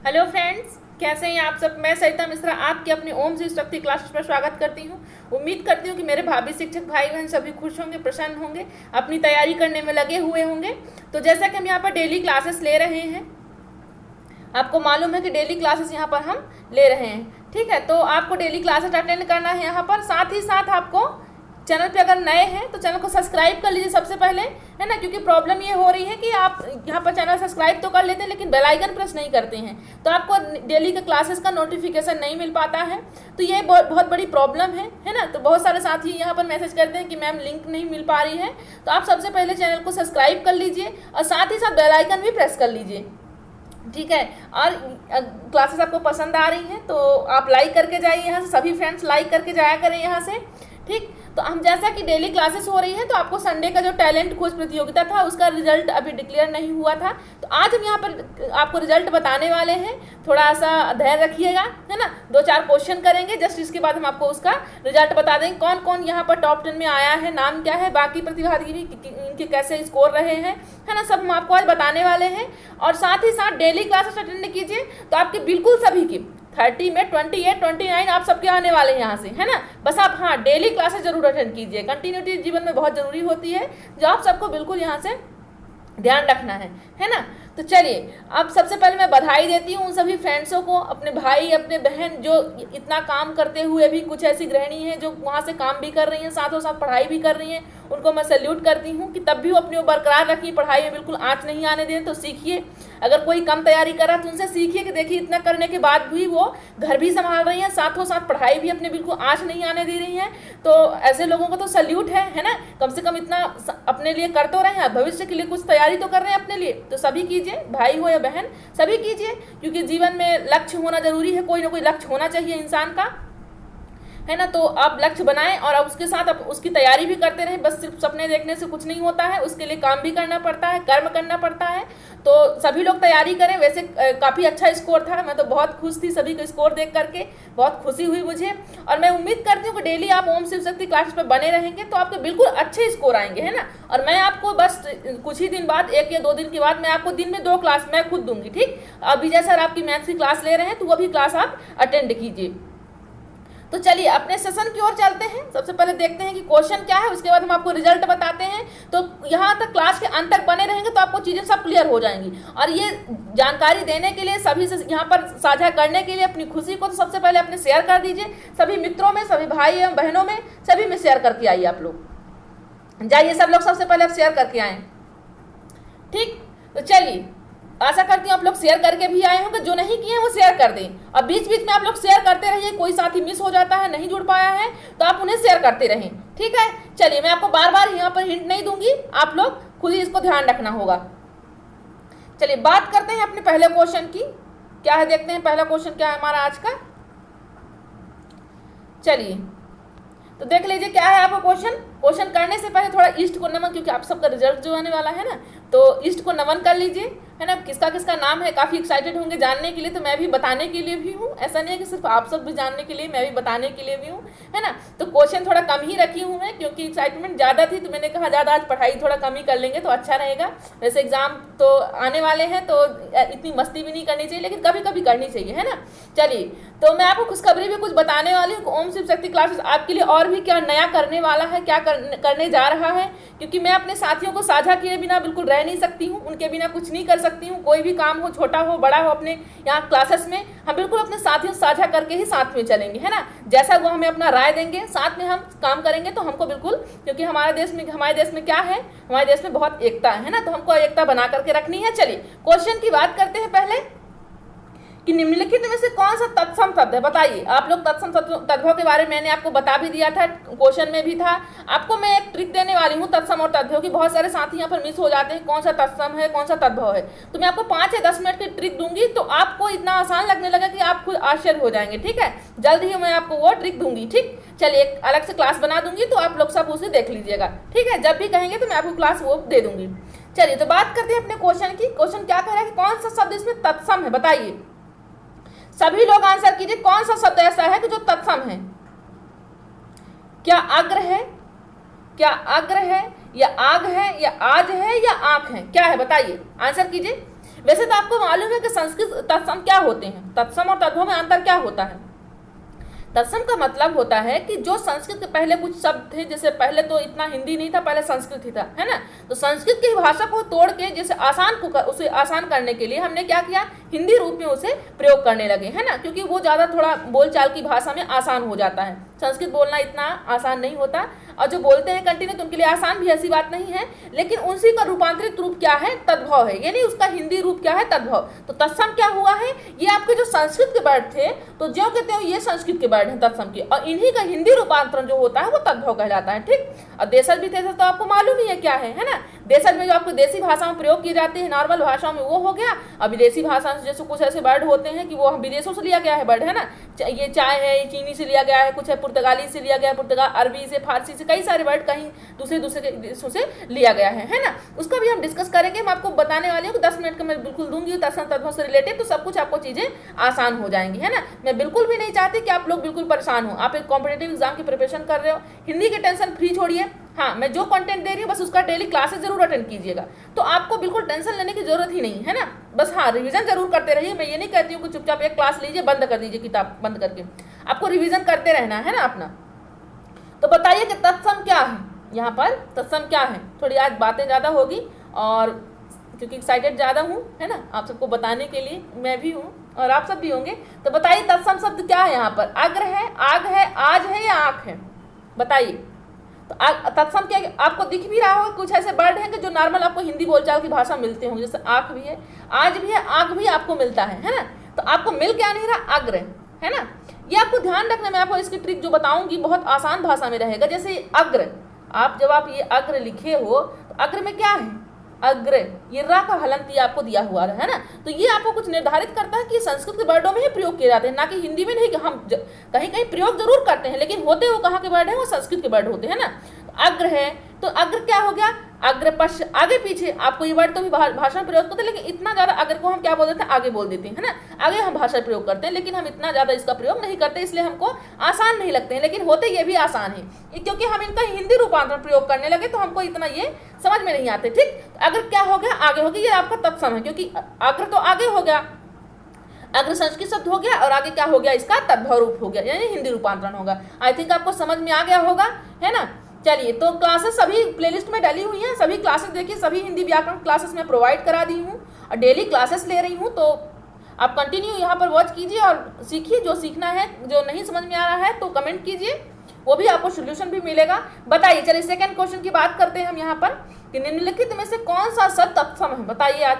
Hello friends, कैसे हैं आप सब। मैं सरिता मिश्रा आपके अपनी ओम शिव शक्ति क्लासेस पर स्वागत करती हूं। उम्मीद करती हूं कि मेरे भाभी शिक्षक भाई बहन सभी खुश होंगे, प्रसन्न होंगे, अपनी तैयारी करने में लगे हुए होंगे। तो जैसा कि हम यहाँ पर डेली क्लासेस ले रहे हैं, आपको मालूम है कि डेली क्लासेस यहाँ पर हम ले रहे हैं। ठीक है, तो आपको डेली क्लासेस अटेंड करना है यहाँ पर। साथ ही साथ आपको चैनल पे अगर नए हैं तो चैनल को सब्सक्राइब कर लीजिए सबसे पहले, है ना। क्योंकि प्रॉब्लम ये हो रही है कि आप यहाँ पर चैनल सब्सक्राइब तो कर लेते हैं लेकिन बेल आइकन प्रेस नहीं करते हैं, तो आपको डेली के क्लासेस का नोटिफिकेशन नहीं मिल पाता है। तो ये बहुत बड़ी प्रॉब्लम है ना। तो बहुत सारे साथी यहाँ पर मैसेज करते हैं कि मैम लिंक नहीं मिल पा रही है। तो आप सबसे पहले चैनल को सब्सक्राइब कर लीजिए और साथ ही साथ बेल आइकन भी प्रेस कर लीजिए। ठीक है, और क्लासेस आपको पसंद आ रही हैं तो आप लाइक करके जाइए यहाँ से, सभी फ्रेंड्स लाइक करके जाया करें यहाँ से। ठीक, तो हम जैसा कि डेली क्लासेस हो रही है तो आपको संडे का जो टैलेंट खोज प्रतियोगिता था उसका रिजल्ट अभी डिक्लेयर नहीं हुआ था, तो आज हम यहाँ पर आपको रिजल्ट बताने वाले हैं। थोड़ा सा धैर्य रखिएगा, है ना। 2-4 क्वेश्चन करेंगे, जस्ट इसके बाद हम आपको उसका रिजल्ट बता देंगे। कौन कौन यहाँ पर टॉप 10 में आया है, नाम क्या है, बाकी प्रतिभागी भी इनके कैसे स्कोर रहे हैं, है ना, सब हम आपको आज बताने वाले हैं। और साथ ही साथ डेली क्लासेस अटेंड कीजिए तो आपके बिल्कुल सभी की 30 में 28, 29 आप सबके आने वाले हैं यहाँ से, है ना। बस आप हाँ डेली क्लासेस जरूर अटेंड कीजिए, कंटिन्यूटी जीवन में बहुत ज़रूरी होती है, जो आप सबको बिल्कुल यहाँ से ध्यान रखना है ना। तो चलिए, अब सबसे पहले मैं बधाई देती हूँ उन सभी फ्रेंड्सों को, अपने भाई अपने बहन जो इतना काम करते हुए भी, कुछ ऐसी गृहिणी हैं जो वहाँ से काम भी कर रही हैं साथों साथ पढ़ाई भी कर रही हैं, उनको मैं सैल्यूट करती हूँ कि तब भी वो अपनी वो बरकरार रखी, पढ़ाई में बिल्कुल आँच नहीं आने दें। तो सीखिए, अगर कोई कम तैयारी कर रहा है तो उनसे सीखिए कि देखिए इतना करने के बाद भी वो घर भी संभाल रही हैं, साथों साथ पढ़ाई भी अपने बिल्कुल आँच नहीं आने दे रही हैं। तो ऐसे लोगों को तो सैल्यूट है ना। कम से कम इतना अपने लिए कर तो रहे हैं, भविष्य के लिए कुछ तैयारी तो कर रहे हैं अपने लिए। तो सभी कीजिए, भाई हो या बहन सभी कीजिए, क्योंकि जीवन में लक्ष्य होना जरूरी है, कोई ना कोई लक्ष्य होना चाहिए इंसान का, है ना। तो आप लक्ष्य बनाएं और अब उसके साथ आप उसकी तैयारी भी करते रहें। बस सिर्फ सपने देखने से कुछ नहीं होता है, उसके लिए काम भी करना पड़ता है, कर्म करना पड़ता है। तो सभी लोग तैयारी करें। वैसे काफ़ी अच्छा स्कोर था, मैं तो बहुत खुश थी सभी का स्कोर देख करके, बहुत खुशी हुई मुझे। और मैं उम्मीद करती हूँ कि डेली आप ओम शिव शक्ति क्लासेस पर बने रहेंगे तो आपके बिल्कुल अच्छे स्कोर आएंगे, है ना। और मैं आपको बस कुछ ही दिन बाद, 1 या 2 दिन के बाद मैं आपको दिन में 2 क्लास मैं खुद दूंगी। ठीक, अब विजय सर आपकी मैथ्स की क्लास ले रहे हैं तो वो भी क्लास आप अटेंड कीजिए। तो चलिए अपने सेशन की ओर चलते हैं। सबसे पहले देखते हैं कि क्वेश्चन क्या है, उसके बाद हम आपको रिजल्ट बताते हैं। तो यहाँ तक क्लास के अंत तक बने रहेंगे तो आपको चीज़ें सब क्लियर हो जाएंगी। और ये जानकारी देने के लिए, सभी से यहाँ पर साझा करने के लिए, अपनी खुशी को तो सबसे पहले अपने शेयर कर दीजिए सभी मित्रों में, सभी भाई एवं बहनों में, सभी में शेयर करके आइए। आप लोग जाइए, सब लोग सबसे पहले आप शेयर करके आए। ठीक, तो चलिए, आशा करती हूँ आप लोग शेयर करके भी आए होंगे, जो नहीं किए हैं वो शेयर कर दें। और बीच बीच में आप लोग शेयर करते रहिए, कोई साथी मिस हो जाता है, नहीं जुड़ पाया है तो आप उन्हें शेयर करते रहें। ठीक है, चलिए, मैं आपको बार बार यहाँ पर हिंट नहीं दूंगी, आप लोग खुद ही इसको ध्यान रखना होगा। चलिए बात करते हैं अपने पहले क्वेश्चन की। क्या है देखते हैं पहला क्वेश्चन क्या है हमारा आज का। चलिए तो देख लीजिए क्या है आपका क्वेश्चन करने से पहले थोड़ा ईस्ट को नमन, क्योंकि आप सबका रिजल्ट जो आने वाला है ना, तो ईस्ट को नमन कर लीजिए, है ना। किसका किसका नाम है, काफ़ी एक्साइटेड होंगे जानने के लिए, तो मैं भी बताने के लिए भी हूँ। ऐसा नहीं है कि सिर्फ आप सब भी जानने के लिए, मैं भी बताने के लिए भी हूँ, है ना। तो क्वेश्चन थोड़ा कम ही रखी हूँ मैं, क्योंकि एक्साइटमेंट ज़्यादा थी तो मैंने कहा ज़्यादा आज पढ़ाई थोड़ा कम ही कर लेंगे तो अच्छा रहेगा। वैसे एग्जाम तो आने वाले हैं तो इतनी मस्ती भी नहीं करनी चाहिए, लेकिन कभी कभी करनी चाहिए, है ना। चलिए, तो मैं आपको खुशखबरी भी कुछ बताने वाली हूँ। ओम शिव शक्ति क्लासेस आपके लिए और भी क्या नया करने वाला है, क्या करने जा रहा है, क्योंकि मैं अपने साथियों को साझा किए बिना बिल्कुल रह नहीं सकती हूँ, उनके बिना कुछ नहीं कर सकती हूँ। कोई भी काम हो, छोटा हो बड़ा हो, अपने यहाँ क्लासेस में हम बिल्कुल अपने साथियों साझा करके ही साथ में चलेंगे, है ना। जैसा वो हमें अपना राय देंगे, साथ में हम काम करेंगे तो हमको बिल्कुल, क्योंकि हमारे देश में क्या है, हमारे देश में बहुत एकता है ना, तो हमको एकता बना करके रखनी है। चलिए क्वेश्चन की बात करते हैं पहले कि निम्नलिखित में से कौन सा तत्सम शब्द है, बताइए आप लोग। तत्सम तद्भव के बारे में मैंने आपको बता भी दिया था, क्वेश्चन में भी था। आपको मैं एक ट्रिक देने वाली हूँ तत्सम और तद्भव की। बहुत सारे साथी यहाँ पर मिस हो जाते हैं, कौन सा तत्सम है कौन सा तद्भव है। तो मैं आपको 5 या 10 मिनट की ट्रिक दूंगी, तो आपको इतना आसान लगने लगा कि आप खुद आश्चर्य हो जाएंगे। ठीक है, जल्द ही मैं आपको वो ट्रिक दूंगी। ठीक, चलिए एक अलग से क्लास बना दूंगी तो आप लोग सब उसे देख लीजिएगा। ठीक है, जब भी कहेंगे तो मैं आपको क्लास वो दे दूंगी। चलिए तो बात करते हैं अपने क्वेश्चन की। क्वेश्चन क्या कह रहा है कि कौन सा शब्द इसमें तत्सम है, बताइए। सभी लोग आंसर कीजिए, कौन सा शब्द ऐसा है कि जो तत्सम है। क्या अग्र है, क्या अग्र है, या आग है, या आज है, या आंख है, क्या है बताइए, आंसर कीजिए। वैसे तो आपको मालूम है कि संस्कृत तत्सम क्या होते हैं, तत्सम और तद्भव में अंतर क्या होता है। तत्सम का मतलब होता है कि जो संस्कृत के पहले कुछ शब्द थे, जैसे पहले तो इतना हिंदी नहीं था, पहले संस्कृत ही था, है ना। तो संस्कृत की भाषा को तोड़ के जैसे उसे आसान करने के लिए हमने क्या किया, हिंदी रूप में उसे प्रयोग करने लगे, है ना, क्योंकि वो ज़्यादा थोड़ा बोलचाल की भाषा में आसान हो जाता है। संस्कृत बोलना इतना आसान नहीं होता, और जो बोलते हैं कंटिन्यू तो उनके लिए आसान भी ऐसी बात नहीं है, लेकिन उसी का रूपांतरित रूप क्या है, तद्भव है, यानी उसका हिंदी रूप क्या है, तद्भव। तो तत्सम क्या हुआ है, ये आपके जो संस्कृत के वर्ड थे, तो जो कहते हो ये संस्कृत के वर्ड हैं तत्सम के, और इन्हीं का हिंदी रूपांतरण जो होता है वो तद्भव कहलाता है, ठीक। और देशज भी थे तो आपको मालूम ही है क्या है ना। देशज में जो आपको देसी भाषा में प्रयोग किए जाते हैं, नॉर्मल भाषाओं में, वो हो गया। और विदेशी भाषा से जैसे कुछ ऐसे वर्ड होते हैं कि वो विदेशों से लिया गया है वर्ड, है ना। ये चाय है, ये चीनी से लिया गया है, कुछ है पुर्तगाली से लिया गया है, पुर्तगाल, अरबी से, फारसी से, कई सारे वर्ड कहीं दूसरे देशों से लिया गया है ना। उसका भी हम डिस्कस करेंगे। हम आपको बताने वाली हूँ कि 10 मिनट का मैं बिल्कुल दूंगी तत्सम तद्भव से रिलेटेड, तो सब कुछ आपको चीजें आसान हो जाएंगी, है ना। मैं बिल्कुल भी नहीं चाहती कि आप लोग बिल्कुल परेशान हो। आप एक कॉम्पिटेटिव एग्जाम की प्रिपरेशन कर रहे हो, हिंदी के टेंशन फ्री छोड़िए। हाँ, मैं जो कंटेंट दे रही हूँ बस उसका डेली क्लासेस जरूर अटेंड कीजिएगा, तो आपको बिल्कुल टेंशन लेने की जरूरत ही नहीं है ना। बस हाँ, रिवीजन जरूर करते रहिए। मैं ये नहीं कहती हूँ कि चुपचाप एक क्लास लीजिए, बंद कर दीजिए, किताब बंद करके, आपको रिवीजन करते रहना है ना अपना। तो बताइए कि तत्सम क्या है, यहाँ पर तत्सम क्या है। थोड़ी आज बातें ज़्यादा होगी, और क्योंकि एक्साइटेड ज़्यादा हूँ, है ना, आप सबको बताने के लिए, मैं भी हूँ और आप सब भी होंगे। तो बताइए तत्सम शब्द क्या है यहाँ पर, अग्र है, आग है, आज है या आँख है, बताइए। तो तत्सम क्या, आपको दिख भी रहा होगा कुछ ऐसे वर्ड हैं कि जो नॉर्मल आपको हिंदी बोलचाल की भाषा मिलते होंगे, जैसे आँख भी है, आज भी है, आग भी आपको मिलता है ना। तो आपको मिल क्या नहीं रहा, अग्र, है ना। ये आपको ध्यान रखना, मैं आपको इसकी ट्रिक जो बताऊंगी बहुत आसान भाषा में रहेगा। जैसे अग्र, आप जब आप ये अग्र लिखे हो तो अग्र में क्या है, अग्र, ये रा का हलंत आपको दिया हुआ है ना। तो ये आपको कुछ निर्धारित करता है कि संस्कृत के वर्डों में ही प्रयोग किए जाते हैं, ना कि हिंदी में नहीं। कि हम कहीं कहीं प्रयोग जरूर करते हैं, लेकिन होते वो कहाँ के वर्ड है, वो संस्कृत के वर्ड होते हैं ना। तो अग्र है, तो अग्र क्या हो गया, अग्र पश्च, आगे पीछे। आपको ये वर्ड तो भी भाषा में प्रयोग करते हैं, लेकिन इतना ज्यादा अग्र को हम क्या बोल देते हैं, आगे बोल देते हैं, है ना। आगे हम भाषा प्रयोग करते हैं, लेकिन हम इतना ज्यादा इसका प्रयोग नहीं करते, इसलिए हमको आसान नहीं लगते हैं, लेकिन होते ये भी आसान है, क्योंकि हम इनका हिंदी रूपांतरण प्रयोग करने लगे तो हमको इतना ये समझ में नहीं आते, ठीक। तो अग्र क्या हो गया, आगे हो गया, ये आपका तत्सम है, क्योंकि अग्र तो आगे हो गया, अग्र संस्कृत शब्द हो गया, और आगे क्या हो गया, इसका तद्भव रूप हो गया, यानी हिंदी रूपांतरण होगा। आई थिंक आपको समझ में आ गया होगा, है ना। चलिए, तो क्लासेस सभी प्लेलिस्ट में डाली हुई हैं, सभी क्लासेस देखिए, सभी हिंदी व्याकरण क्लासेस में प्रोवाइड करा दी हूँ, और डेली क्लासेस ले रही हूँ। तो आप कंटिन्यू यहाँ पर वॉच कीजिए और सीखिए, जो सीखना है, जो नहीं समझ में आ रहा है तो कमेंट कीजिए, वो भी आपको सोल्यूशन भी मिलेगा। बताइए, चलिए सेकेंड क्वेश्चन की बात करते हैं हम यहाँ पर, कि निम्नलिखित में से कौन सा शब्द तत्सम है, बताइए। आज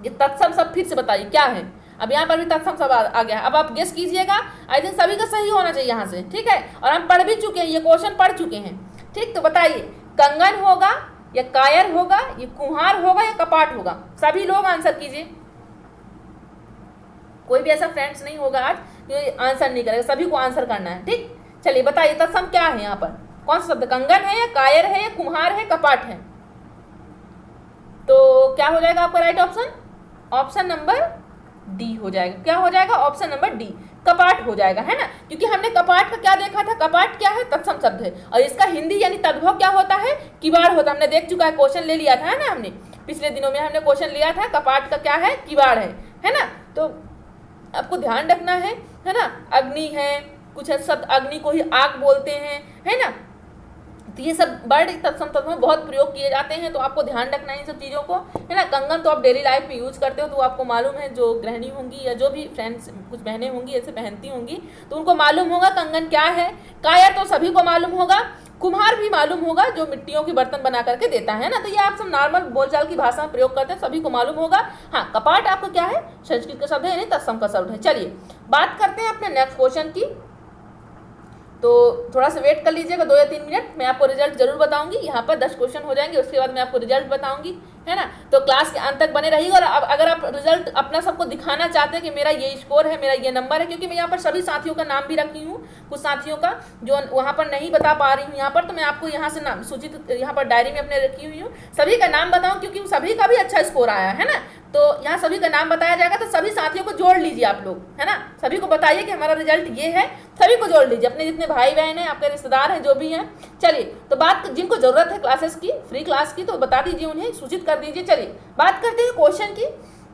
ये तत्सम शब्द फिर से बताइए क्या है। अब यहाँ पर भी तत्सम शब्द आ गया, अब आप गेस कीजिएगा। आई थिंक सभी का सही होना चाहिए यहाँ से, ठीक है। और हम पढ़ भी चुके हैं, ये क्वेश्चन पढ़ चुके हैं, ठीक। तो बताइए, कंगन होगा या कायर होगा, ये कुम्हार होगा या कपाट होगा, सभी लोग आंसर कीजिए। कोई भी ऐसा फ्रेंड्स नहीं होगा आज जो आंसर नहीं करेगा, सभी को आंसर करना है, ठीक। चलिए बताइए, तत्सम क्या है यहाँ पर, कौन सा शब्द, कंगन है या कायर है या कुम्हार है, कपाट है। तो क्या हो जाएगा आपका right option, option number D हो जाएगा। क्या हो जाएगा, ऑप्शन नंबर डी, कपाट हो जाएगा, है ना। क्योंकि हमने कपाट का क्या देखा था, कपाट क्या है, तत्सम शब्द है, और इसका हिंदी यानी तद्भव क्या होता है, किवाड़ होता है। हमने देख चुका है, क्वेश्चन ले लिया था ना हमने, पिछले दिनों में हमने क्वेश्चन लिया था, कपाट का क्या है, किवाड़ है ना। तो आपको ध्यान रखना है ना। अग्नि है, कुछ शब्द अग्नि को ही आग बोलते हैं, है ना। तो ये सब वर्ड तत्सम तत्व में बहुत प्रयोग किए जाते हैं, तो आपको ध्यान रखना है इन सब चीज़ों को, है ना। कंगन तो आप डेली लाइफ में यूज करते हो, तो आपको मालूम है, जो गृहिणी होंगी या जो भी फ्रेंड्स, कुछ बहनें होंगी ऐसे पहनती होंगी, तो उनको मालूम होगा कंगन क्या है। कायर तो सभी को मालूम होगा, कुम्हार भी मालूम होगा, जो मिट्टियों की बर्तन बना करके देता है ना। तो ये आप सब नॉर्मल बोलचाल की भाषा में प्रयोग करते हैं, सभी को मालूम होगा। हाँ, कपाट आपको क्या है, संस्कृत का शब्द है, यानी तत्सम का शब्द है। चलिए बात करते हैं अपने नेक्स्ट क्वेश्चन की। तो थोड़ा सा वेट कर लीजिएगा, 2 या 3 मिनट, मैं आपको रिजल्ट जरूर बताऊंगी। यहाँ पर 10 क्वेश्चन हो जाएंगे, उसके बाद मैं आपको रिजल्ट बताऊंगी, है ना। तो क्लास के अंत तक बने रहिएगा। और अब अगर आप रिजल्ट अपना सबको दिखाना चाहते हैं कि मेरा ये स्कोर है, मेरा ये नंबर है, क्योंकि मैं यहाँ पर सभी साथियों का नाम भी रखी हूँ, कुछ साथियों का जो वहाँ पर नहीं बता पा रही हूँ यहाँ पर, तो मैं आपको यहाँ से नाम सूचित यहाँ पर डायरी में अपने रखी हुई हूँ, सभी का नाम बताऊँ, क्योंकि सभी का भी अच्छा स्कोर आया है ना। तो यहाँ सभी का नाम बताया जाएगा, तो सभी साथियों को जोड़ लीजिए आप लोग, है ना, सभी को बताइए कि हमारा रिजल्ट ये है, सभी को जोड़ लीजिए, अपने जितने भाई बहन हैं, आपके रिश्तेदार हैं, जो भी हैं। चलिए, तो बात, जिनको जरूरत है क्लासेस की, फ्री क्लास की, तो बता दीजिए, उन्हें सूचित कर दीजिए। चलिए बात करते हैं क्वेश्चन की,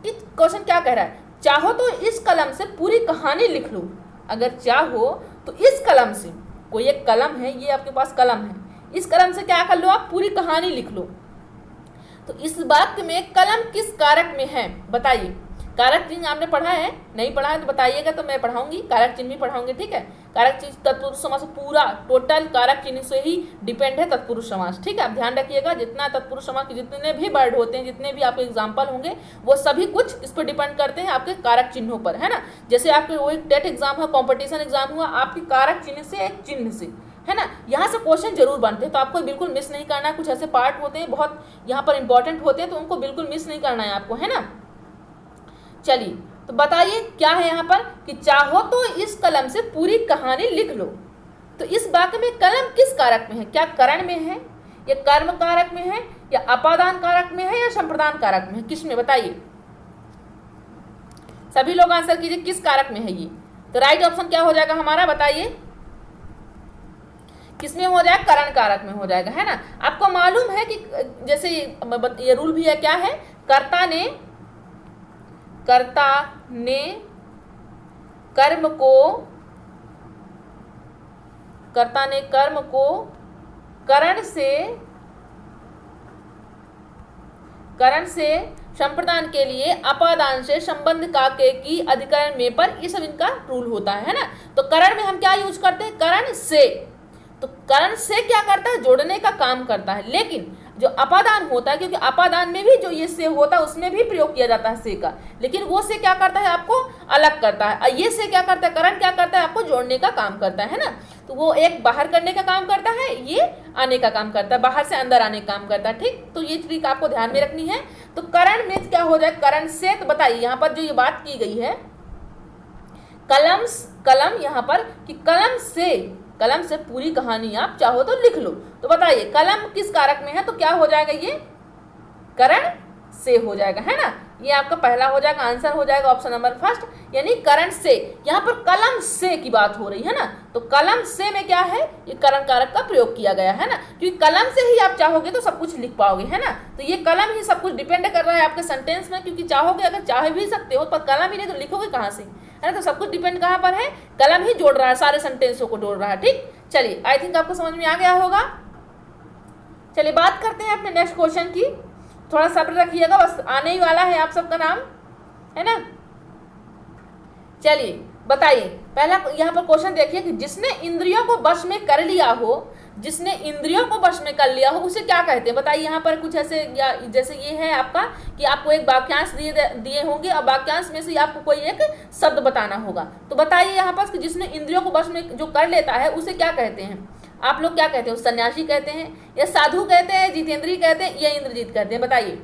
कि क्वेश्चन क्या कह रहा है। चाहो तो इस कलम से पूरी कहानी लिख लूँ। अगर चाहो तो इस कलम से, कोई एक कलम है, ये आपके पास कलम है, इस कलम से क्या कर लो आप, पूरी कहानी लिख लो। तो इस वाक्य में कलम किस कारक में है, बताइए। कारक चिन्ह आपने पढ़ा है, नहीं पढ़ा है तो बताइएगा, तो मैं पढ़ाऊंगी, कारक चिन्ह भी पढ़ाऊंगी, ठीक है। कारक चिन्ह तत्पुरुष समास पूरा टोटल कारक चिन्ह से ही डिपेंड है तत्पुरुष समास, ठीक है। आप ध्यान रखिएगा, जितना तत्पुरुष समास के जितने भी वर्ड होते हैं, जितने भी आपके एग्जाम्पल होंगे, वो सभी कुछ इस पर डिपेंड करते हैं, आपके कारक चिन्हों पर, है ना। जैसे आपके वो एक टेट एग्जाम हुआ, कॉम्पिटिशन एग्जाम हुआ, आपकी कारक चिन्ह से, एक चिन्ह से, है ना, यहाँ से क्वेश्चन जरूर बनते हैं, तो आपको बिल्कुल मिस नहीं करना है। कुछ ऐसे पार्ट होते हैं बहुत यहाँ पर इंपॉर्टेंट होते हैं, तो उनको बिल्कुल मिस नहीं करना है आपको, है ना। चलिए, तो बताइए क्या है यहाँ पर, कि चाहो तो इस कलम से पूरी कहानी लिख लो। तो इस वाक्य में कलम किस कारक में है, क्या करण में है, या कर्म कारक में है, या अपादान कारक में है, या संप्रदान कारक में है, किस में, बताइए। सभी लोग आंसर कीजिए, किस कारक में है ये। तो राइट ऑप्शन क्या हो जाएगा हमारा, बताइए, किसमें हो जाएगा, करण कारक में हो जाएगा, है ना। आपको मालूम है कि जैसे ये रूल भी है, क्या है, कर्ता ने कर्म को करण से संप्रदान के लिए अपादान से संबंध का के की अधिकरण में पर, ये सब इनका रूल होता है ना। तो करण में हम क्या यूज करते हैं, करण से। तो करण से क्या करता है, जोड़ने का काम करता है। लेकिन जो अपादान होता है, क्योंकि अपादान में भी जो ये से होता है, उसमें भी प्रयोग किया जाता है से का, लेकिन वो से क्या करता है, आपको अलग करता है। ये से क्या करता है, करण क्या करता है, आपको जोड़ने का काम करता है ना। तो वो एक बाहर करने का काम करता है, ये आने का काम करता है, बाहर से अंदर आने का काम करता है, ठीक। तो ये ट्रिक आपको ध्यान में रखनी है। तो करण में क्या हो जाए, करण से। तो बताइए यहाँ पर जो ये बात की गई है, कलम यहाँ पर, कि कलम से पूरी कहानी आप चाहो तो लिख लो। तो बताइए कलम किस कारक में है, तो क्या हो जाएगा, ये करण से हो जाएगा, है ना। ये आपका पहला हो जाएगा, आंसर हो जाएगा ऑप्शन नंबर फर्स्ट, यानी करण से। यहाँ पर कलम से की बात हो रही है ना, तो कलम से में क्या है, ये करण कारक का प्रयोग किया गया है ना, क्योंकि कलम से ही आप चाहोगे तो सब कुछ लिख पाओगे, है ना। तो ये कलम ही सब कुछ डिपेंड कर रहा है आपके सेंटेंस में, क्योंकि चाहोगे, अगर चाह भी सकते हो, पर कलम ही नहीं तो लिखोगे कहाँ से, है ना। तो सब कुछ डिपेंड कहाँ पर है, कलम ही जोड़ रहा है, सारे सेंटेंसों को जोड़ रहा है, ठीक। चलिए, आई थिंक आपको समझ में आ गया होगा। चलिए बात करते हैं अपने नेक्स्ट क्वेश्चन की, थोड़ा सब्र रखिएगा, बस आने ही वाला है आप सबका नाम, है ना। चलिए बताइए, पहला यहाँ पर क्वेश्चन देखिए, कि जिसने इंद्रियों को वश में कर लिया हो, जिसने इंद्रियों को वश में कर लिया हो, उसे क्या कहते हैं, बताइए। यहाँ पर कुछ ऐसे, या जैसे ये है आपका, कि आपको एक वाक्यांश दिए होंगे, और वाक्यांश में से आपको कोई एक शब्द बताना होगा। तो बताइए यहाँ पर, कि जिसने इंद्रियों को वश में जो कर लेता है, उसे क्या कहते हैं, आप लोग क्या कहते हो, सन्यासी कहते हैं, या साधु कहते हैं, जितेंद्रीय कहते हैं, या इंद्रजीत कहते हैं, बताइए।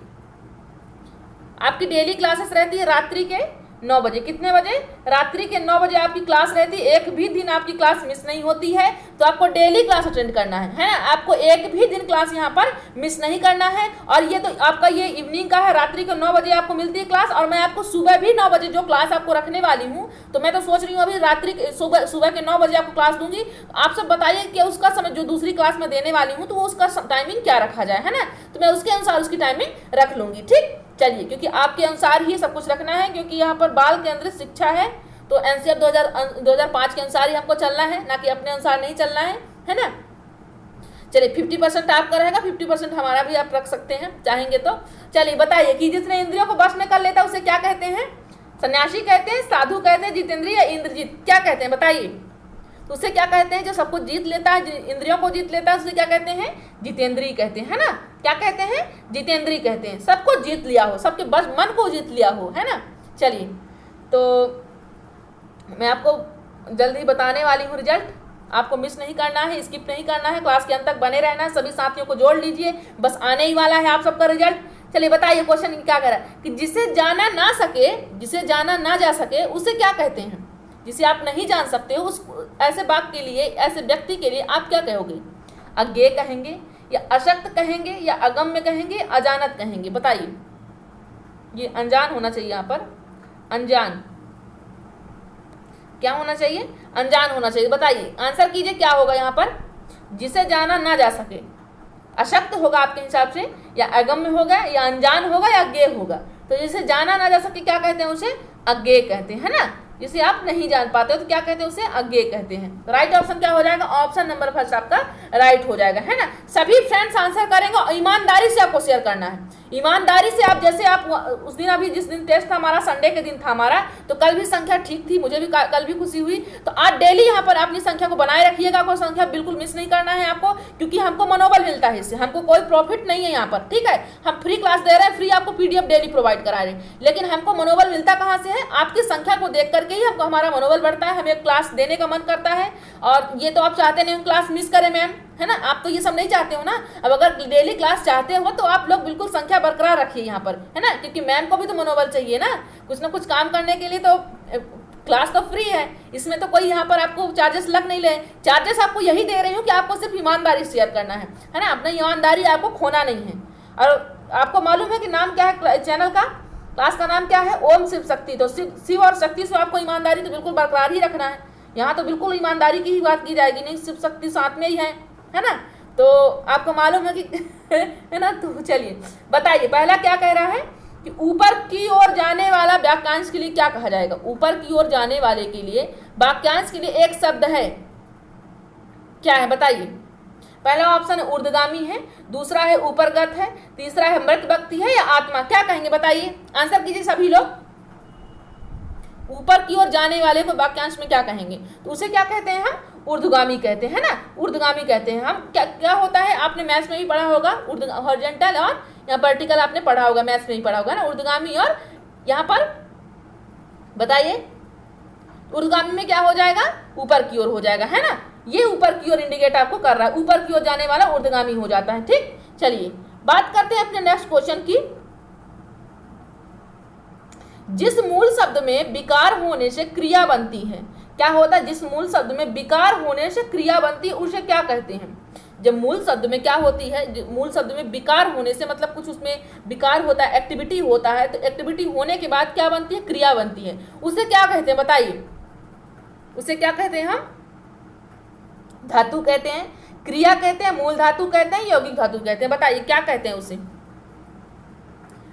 आपकी डेली क्लासेस रहती है रात्रि के 9 बजे, कितने बजे, रात्रि के 9 बजे आपकी क्लास रहती है। एक भी दिन आपकी क्लास मिस नहीं होती है, तो आपको डेली क्लास अटेंड करना है ना। आपको एक भी दिन क्लास यहाँ पर मिस नहीं करना है। और ये तो आपका ये इवनिंग का है, रात्रि को 9 बजे आपको मिलती है क्लास, और मैं आपको सुबह भी 9 बजे जो क्लास आपको रखने वाली हूँ, तो मैं तो सोच रही हूँ अभी रात्रि सुबह के 9 बजे आपको क्लास दूंगी। आप सब बताइए कि उसका समय, जो दूसरी क्लास में देने वाली हूँ, तो वो उसका टाइमिंग क्या रखा जाए, है ना। तो मैं उसके अनुसार उसकी टाइमिंग रख लूंगी, ठीक। चलिए, क्योंकि आपके अनुसार ही सब कुछ रखना है, क्योंकि यहाँ पर बाल केंद्रित शिक्षा है, तो एनसीईआरटी 2005 के अनुसार ही हमको चलना है, ना कि अपने अनुसार नहीं चलना है ना। चलिए 50% आपका रहेगा, 50% हमारा भी आप रख सकते हैं चाहेंगे तो। चलिए बताइए, कि जिसने इंद्रियों को वश में कर लेता है उसे क्या कहते हैं, सन्यासी कहते हैं, साधु कहते हैं, जितेंद्रिय या इंद्रजीत, क्या कहते हैं, बताइए। तो उसे क्या कहते हैं, जो सब कुछ जीत लेता है, इंद्रियों को जीत लेता है, उसे क्या कहते हैं, जितेंद्रिय कहते हैं, है ना। क्या कहते हैं, जितेंद्रिय कहते हैं, सबको जीत लिया हो, सबके बस मन को जीत लिया हो, है ना। चलिए, तो मैं आपको जल्दी बताने वाली हूँ रिजल्ट, आपको मिस नहीं करना है, स्किप नहीं करना है, क्लास के अंत तक बने रहना है, सभी साथियों को जोड़ लीजिए, बस आने ही वाला है आप सबका रिजल्ट। चलिए बताइए, क्वेश्चन क्या कह रहा है, कि जिसे जाना ना जा सके उसे क्या कहते हैं, जिसे आप नहीं जान सकते हो, उस ऐसे वाक्य के लिए, ऐसे व्यक्ति के लिए आप क्या कहोगे, अज्ञेय कहेंगे, या अशक्त कहेंगे, या अगम्य कहेंगे, अजानत कहेंगे, बताइए। ये अनजान होना चाहिए यहाँ पर, अनजान, क्या होना चाहिए, अनजान होना चाहिए। बताइए आंसर कीजिए क्या होगा यहाँ पर, जिसे जाना ना जा सके, अशक्त होगा आपके हिसाब से, या अगम्य होगा, या अनजान होगा, या अज्ञेय होगा। तो जिसे जाना ना जा सके क्या कहते हैं, उसे अज्ञेय कहते हैं, है ना। जिसे आप नहीं जान पाते हो तो क्या कहते हैं, उसे अज्ञेय कहते हैं। तो राइट ऑप्शन क्या हो जाएगा, ऑप्शन नंबर फर्स्ट आपका राइट हो जाएगा, है ना। सभी फ्रेंड्स आंसर करेंगे और ईमानदारी से आपको शेयर करना है, ईमानदारी से। आप जैसे आप उस दिन, अभी जिस दिन टेस्ट था हमारा, संडे के दिन था हमारा, तो कल भी संख्या ठीक थी, मुझे भी कल भी खुशी हुई। तो आज डेली यहाँ पर अपनी संख्या को बनाए रखिएगा, आपको संख्या बिल्कुल मिस नहीं करना है आपको, क्योंकि हमको मनोबल मिलता है इससे, हमको कोई प्रॉफिट नहीं है यहाँ पर, ठीक है। हम फ्री क्लास दे रहे हैं, फ्री आपको PDF डेली प्रोवाइड करा रहे हैं, लेकिन हमको मनोबल मिलता कहाँ से है, आपकी संख्या को देख करके ही हमको हमारा मनोबल बढ़ता है, हमें क्लास देने का मन करता है। और ये तो आप चाहते नहीं क्लास मिस करें मैम, है ना, आप तो ये सब नहीं चाहते हो ना। अब अगर डेली क्लास चाहते हो तो आप लोग बिल्कुल संख्या बरकरार रखिए यहाँ पर, है ना, क्योंकि मैम को भी तो मनोबल चाहिए ना कुछ काम करने के लिए। तो क्लास तो फ्री है, इसमें तो कोई यहाँ पर आपको चार्जेस लग नहीं ले, चार्जेस आपको यही दे रही हूँ कि आपको सिर्फ ईमानदारी शेयर करना है ना, अपना ईमानदारी आपको खोना नहीं है। और आपको मालूम है कि नाम क्या है चैनल का, क्लास का नाम क्या है, ओम शिव शक्ति। तो शिव और शक्ति से आपको ईमानदारी तो बिल्कुल बरकरार ही रखना है, यहाँ तो बिल्कुल ईमानदारी की ही बात की जाएगी, नहीं शिव शक्ति साथ में ही है ना। तो आपको मालूम है कि है ना। तो चलिए बताइए पहला क्या कह रहा है कि ऊपर की ओर जाने वाला वाक्यांश के लिए क्या कहा जाएगा। ऊपर की ओर जाने वाले के लिए वाक्यांश के लिए एक शब्द है, क्या है बताइए। पहला ऑप्शन ऊर्ध्वगामी है, दूसरा है ऊपरगत है, तीसरा है मृत व्यक्ति है, या आत्मा, क्या कहेंगे बताइए, आंसर कीजिए सभी लोग। ऊपर की ओर जाने वाले को वाक्यांश में क्या कहेंगे, तो उसे क्या कहते हैं हम, ऊर्ध्वगामी कहते हैं ना, ऊर्ध्वगामी कहते हैं हम। क्या होता है, आपने मैथ्स में भी पढ़ा होगा, हॉरिजॉन्टल और या वर्टिकल आपने पढ़ा होगा, मैथ्स में ही पढ़ा होगा ना, ऊर्ध्वगामी। और यहाँ पर बताइए ऊर्ध्वगामी में क्या हो जाएगा, ऊपर की ओर हो जाएगा, है ना। ये ऊपर की ओर इंडिकेट आपको कर रहा है, ऊपर की ओर जाने वाला ऊर्ध्वगामी हो जाता है, ठीक। चलिए बात करते हैं अपने नेक्स्ट क्वेश्चन की। जिस मूल शब्द में विकार होने से क्रिया बनती है, क्या होता है, जिस मूल शब्द में विकार होने से क्रिया बनती है उसे क्या कहते हैं। जब मूल शब्द में क्या होती है, मूल शब्द में विकार होने से मतलब कुछ उसमें विकार होता है, एक्टिविटी होता है, तो एक्टिविटी होने के बाद क्या बनती है, क्रिया बनती है, उसे क्या कहते हैं बताइए। उसे क्या कहते हैं हम, धातु कहते हैं, क्रिया कहते हैं, मूल धातु कहते हैं, यौगिक धातु कहते हैं, बताइए क्या कहते हैं उसे।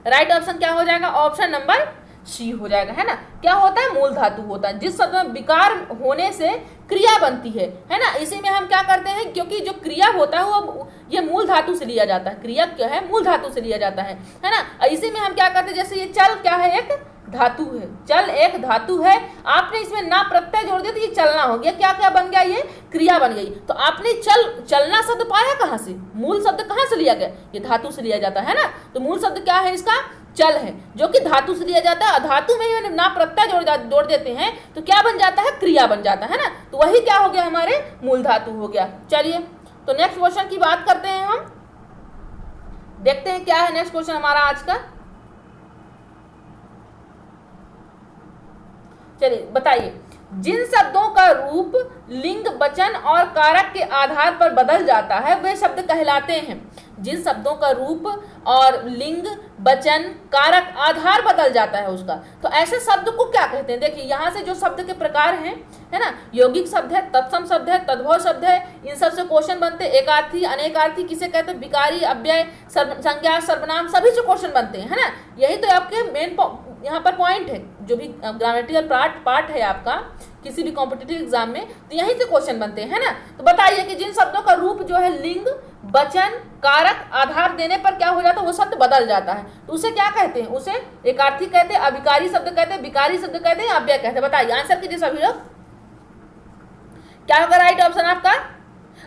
राइट ऑप्शन क्या हो जाएगा, ऑप्शन नंबर सी हो जाएगा, है ना। क्या होता है, मूल धातु होता है। जिस शब्द में विकार होने से क्रिया बनती है ना, इसी में हम क्या करते हैं, क्योंकि जो क्रिया होता है वो ये मूल धातु से लिया जाता है, क्रिया क्या है, मूल धातु से लिया जाता है ना। इसी में हम क्या करते हैं, जैसे ये चल क्या है, एक धातु है, चल एक धातु है, आपने इसमें ना प्रत्यय जोड़ दिया तो ये चलना हो गया, क्या क्या बन गया, ये क्रिया बन गई। तो आपने चलना शब्द पाया कहाँ से, मूल शब्द कहाँ से लिया गया, ये धातु से लिया जाता है ना। तो मूल शब्द क्या है इसका, चल है, जो कि धातु से लिया जाता है। धातु में ना प्रत्यय जोड़ देते हैं तो क्या बन जाता है, क्रिया बन जाता है ना। तो वही क्या हो गया, हमारे मूल धातु हो गया। चलिए तो नेक्स्ट क्वेश्चन की बात करते हैं, हम देखते हैं क्या है नेक्स्ट क्वेश्चन हमारा आज का। चलिए बताइए, जिन शब्दों का रूप लिंग, वचन और कारक के आधार पर बदल जाता है वे शब्द कहलाते हैं। जिन शब्दों का रूप और लिंग, वचन, कारक, आधार बदल जाता है उसका, तो ऐसे शब्द को क्या कहते हैं। देखिए यहाँ से जो शब्द के प्रकार हैं, है ना, यौगिक शब्द है, तत्सम शब्द है, तद्भव शब्द है, इन सब से क्वेश्चन बनते हैं। एकार्थी, अनेकार्थी किसे कहते हैं, विकारी, अव्यय, संज्ञा, सर्वनाम, सभी से क्वेश्चन बनते हैं, है ना। यही तो आपके मेन यहाँ पर पॉइंट है, जो भी ग्रामेटिकल पार्ट है आपका किसी भी कॉम्पिटिटिव एग्जाम में, तो यहीं से क्वेश्चन बनते हैं, है ना। तो बताइए कि जिन शब्दों का रूप जो है लिंग, वचन, कारक, आधार देने पर क्या हो जाता है, वो शब्द बदल जाता है, तो उसे क्या कहते हैं, उसे एकार्थी कहते हैं, अविकारी शब्द कहते हैं, विकारी शब्द कहते हैं, अव्यय कहते हैं। बताइए आंसर कीजिए सभी लोग, क्या होगा राइट ऑप्शन आपका,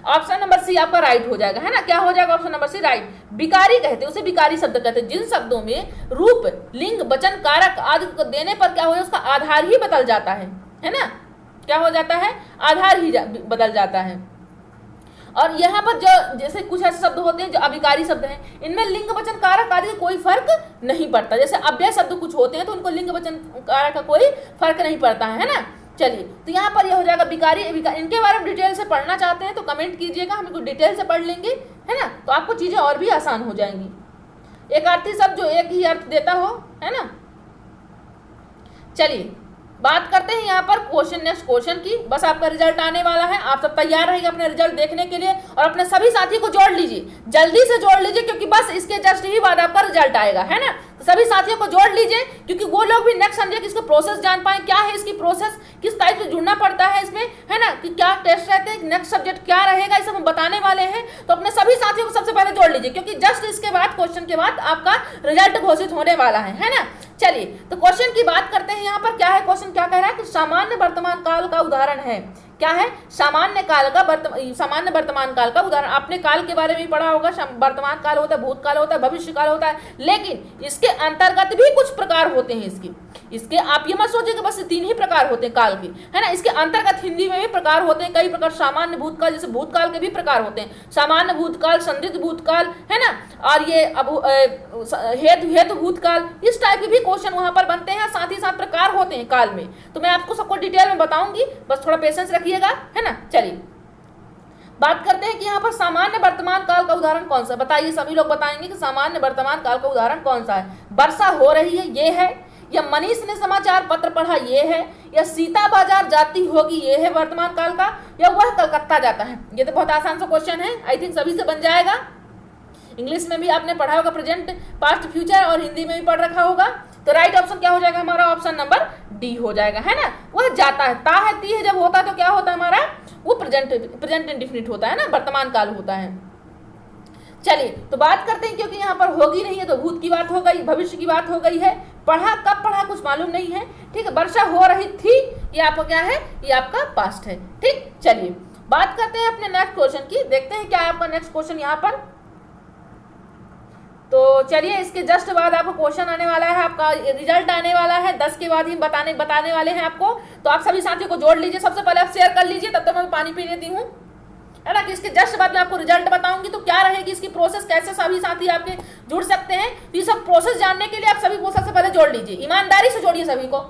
ऑप्शन नंबर सी आपका राइट हो जाएगा, है ना। क्या हो जाएगा, ऑप्शन नंबर सी राइट। विकारी कहते हैं, उसे विकारी शब्द कहते हैं, जिन शब्दों में रूप, लिंग, वचन, कारक आदि को देने पर क्या हो, उसका आधार ही बदल जाता है ना। क्या हो जाता है, आधार ही बदल जाता है। और यहाँ पर जो जैसे कुछ ऐसे शब्द होते हैं जो अविकारी शब्द हैं, इनमें लिंग, वचन, कारक आदि का कोई फर्क नहीं पड़ता। जैसे अव्यय शब्द कुछ होते हैं तो उनको लिंग, वचन, कारक का कोई फर्क नहीं पड़ता है ना। चलिए तो यहाँ पर यह हो जाएगा विकारी। इनके बारे में डिटेल से पढ़ना चाहते हैं तो कमेंट कीजिएगा, हम इनको डिटेल से पढ़ लेंगे, है ना, तो आपको चीज़ें और भी आसान हो जाएंगी। एक अर्थी शब्द जो एक ही अर्थ देता हो, है ना। चलिए बात करते हैं यहाँ पर क्वेश्चन नेक्स्ट क्वेश्चन की। बस आपका रिजल्ट आने वाला है, आप सब तैयार रहिए अपने रिजल्ट देखने के लिए और अपने सभी साथी को जोड़ लीजिए, जल्दी से जोड़ लीजिए, क्योंकि बस इसके जस्ट ही बाद आपका रिजल्ट आएगा, है ना। तो सभी साथियों को जोड़ लीजिए, क्योंकि वो लोग भी नेक्स्ट समझे कि इसका प्रोसेस जान पाए, क्या है इसकी प्रोसेस, किस टाइप से जुड़ना पड़ता है इसमें, है ना, कि क्या टेस्ट रहते हैं, नेक्स्ट सब्जेक्ट क्या रहेगा, ये सब हम बताने वाले हैं। तो अपने सभी साथियों को सबसे पहले जोड़ लीजिए, क्योंकि जस्ट इसके बाद क्वेश्चन के बाद आपका रिजल्ट घोषित होने वाला है ना। चलिए तो क्वेश्चन की बात करते हैं। यहाँ पर क्या है, क्वेश्चन क्या कह रहा है कि सामान्य वर्तमान काल का उदाहरण है। क्या है, सामान्य वर्तमान काल का उदाहरण। आपने काल के बारे में पढ़ा होगा, वर्तमान काल होता है, भूतकाल होता है, भविष्य काल होता है, लेकिन इसके अंतर्गत भी कुछ प्रकार होते हैं इसके आप ये मत सोचिए कि बस 3 ही प्रकार होते हैं काल के, है ना। इसके अंतर्गत हिंदी में भी प्रकार होते हैं, कई प्रकार। सामान्य भूतकाल, जैसे भूतकाल के भी प्रकार होते हैं, सामान्य भूतकाल, संदिग्ध भूतकाल, है ना, और ये हेतु भूतकाल, इस टाइप के भी क्वेश्चन वहां पर बनते हैं, साथ ही साथ प्रकार होते हैं काल में। तो मैं आपको सबको डिटेल में बताऊंगी, बस थोड़ा पेशेंस रखिएगा, है ना। चलिए बात करते हैं कि यहाँ पर सामान्य वर्तमान काल का उदाहरण कौन सा। बताइए, सभी लोग बताएंगे कि सामान्य वर्तमान काल का उदाहरण कौन सा है। वर्षा हो रही है, ये है, या मनीष ने समाचार पत्र पढ़ा, ये है, या सीता बाजार जाती होगी, ये है वर्तमान काल का, या वह कलकत्ता जाता है। ये तो बहुत आसान सा क्वेश्चन है, आई थिंक सभी से बन जाएगा। इंग्लिश में भी आपने पढ़ा होगा, प्रेजेंट, पास्ट, फ्यूचर, और हिंदी में भी पढ़ रखा होगा। तो राइट ऑप्शन क्या हो जाएगा हमारा, ऑप्शन नंबर डी हो जाएगा, है ना। वह जाता है, ता है, ती है, जब होता है तो क्या होता है हमारा, वो प्रेजेंट इंडेफिनिट होता है ना, वर्तमान काल होता है। चलिए तो बात करते हैं, क्योंकि यहाँ पर होगी नहीं है तो भूत की बात हो गई, भविष्य की बात हो गई है, पढ़ा कब पढ़ा कुछ मालूम नहीं है, ठीक है। वर्षा हो रही थी, ये आपका क्या है, ये आपका पास्ट है, ठीक। चलिए बात करते हैं अपने नेक्स्ट क्वेश्चन की, देखते हैं क्या है आपका नेक्स्ट क्वेश्चन यहाँ पर। तो चलिए इसके जस्ट बाद आपको क्वेश्चन आने वाला है, आपका रिजल्ट आने वाला है, 10 के बाद ही बताने वाले हैं आपको। तो आप सभी साथियों को जोड़ लीजिए, सबसे पहले आप शेयर कर लीजिए, तब तक मैं पानी पी लेती हूँ, है ना, कि इसके जस्ट बाद में आपको रिजल्ट बताऊंगी। तो क्या रहेगी इसकी प्रोसेस, कैसे सभी साथी आपके जुड़ सकते हैं, तो ये सब प्रोसेस जानने के लिए आप सभी को सबसे पहले जोड़ लीजिए, ईमानदारी से जोड़िए सभी को।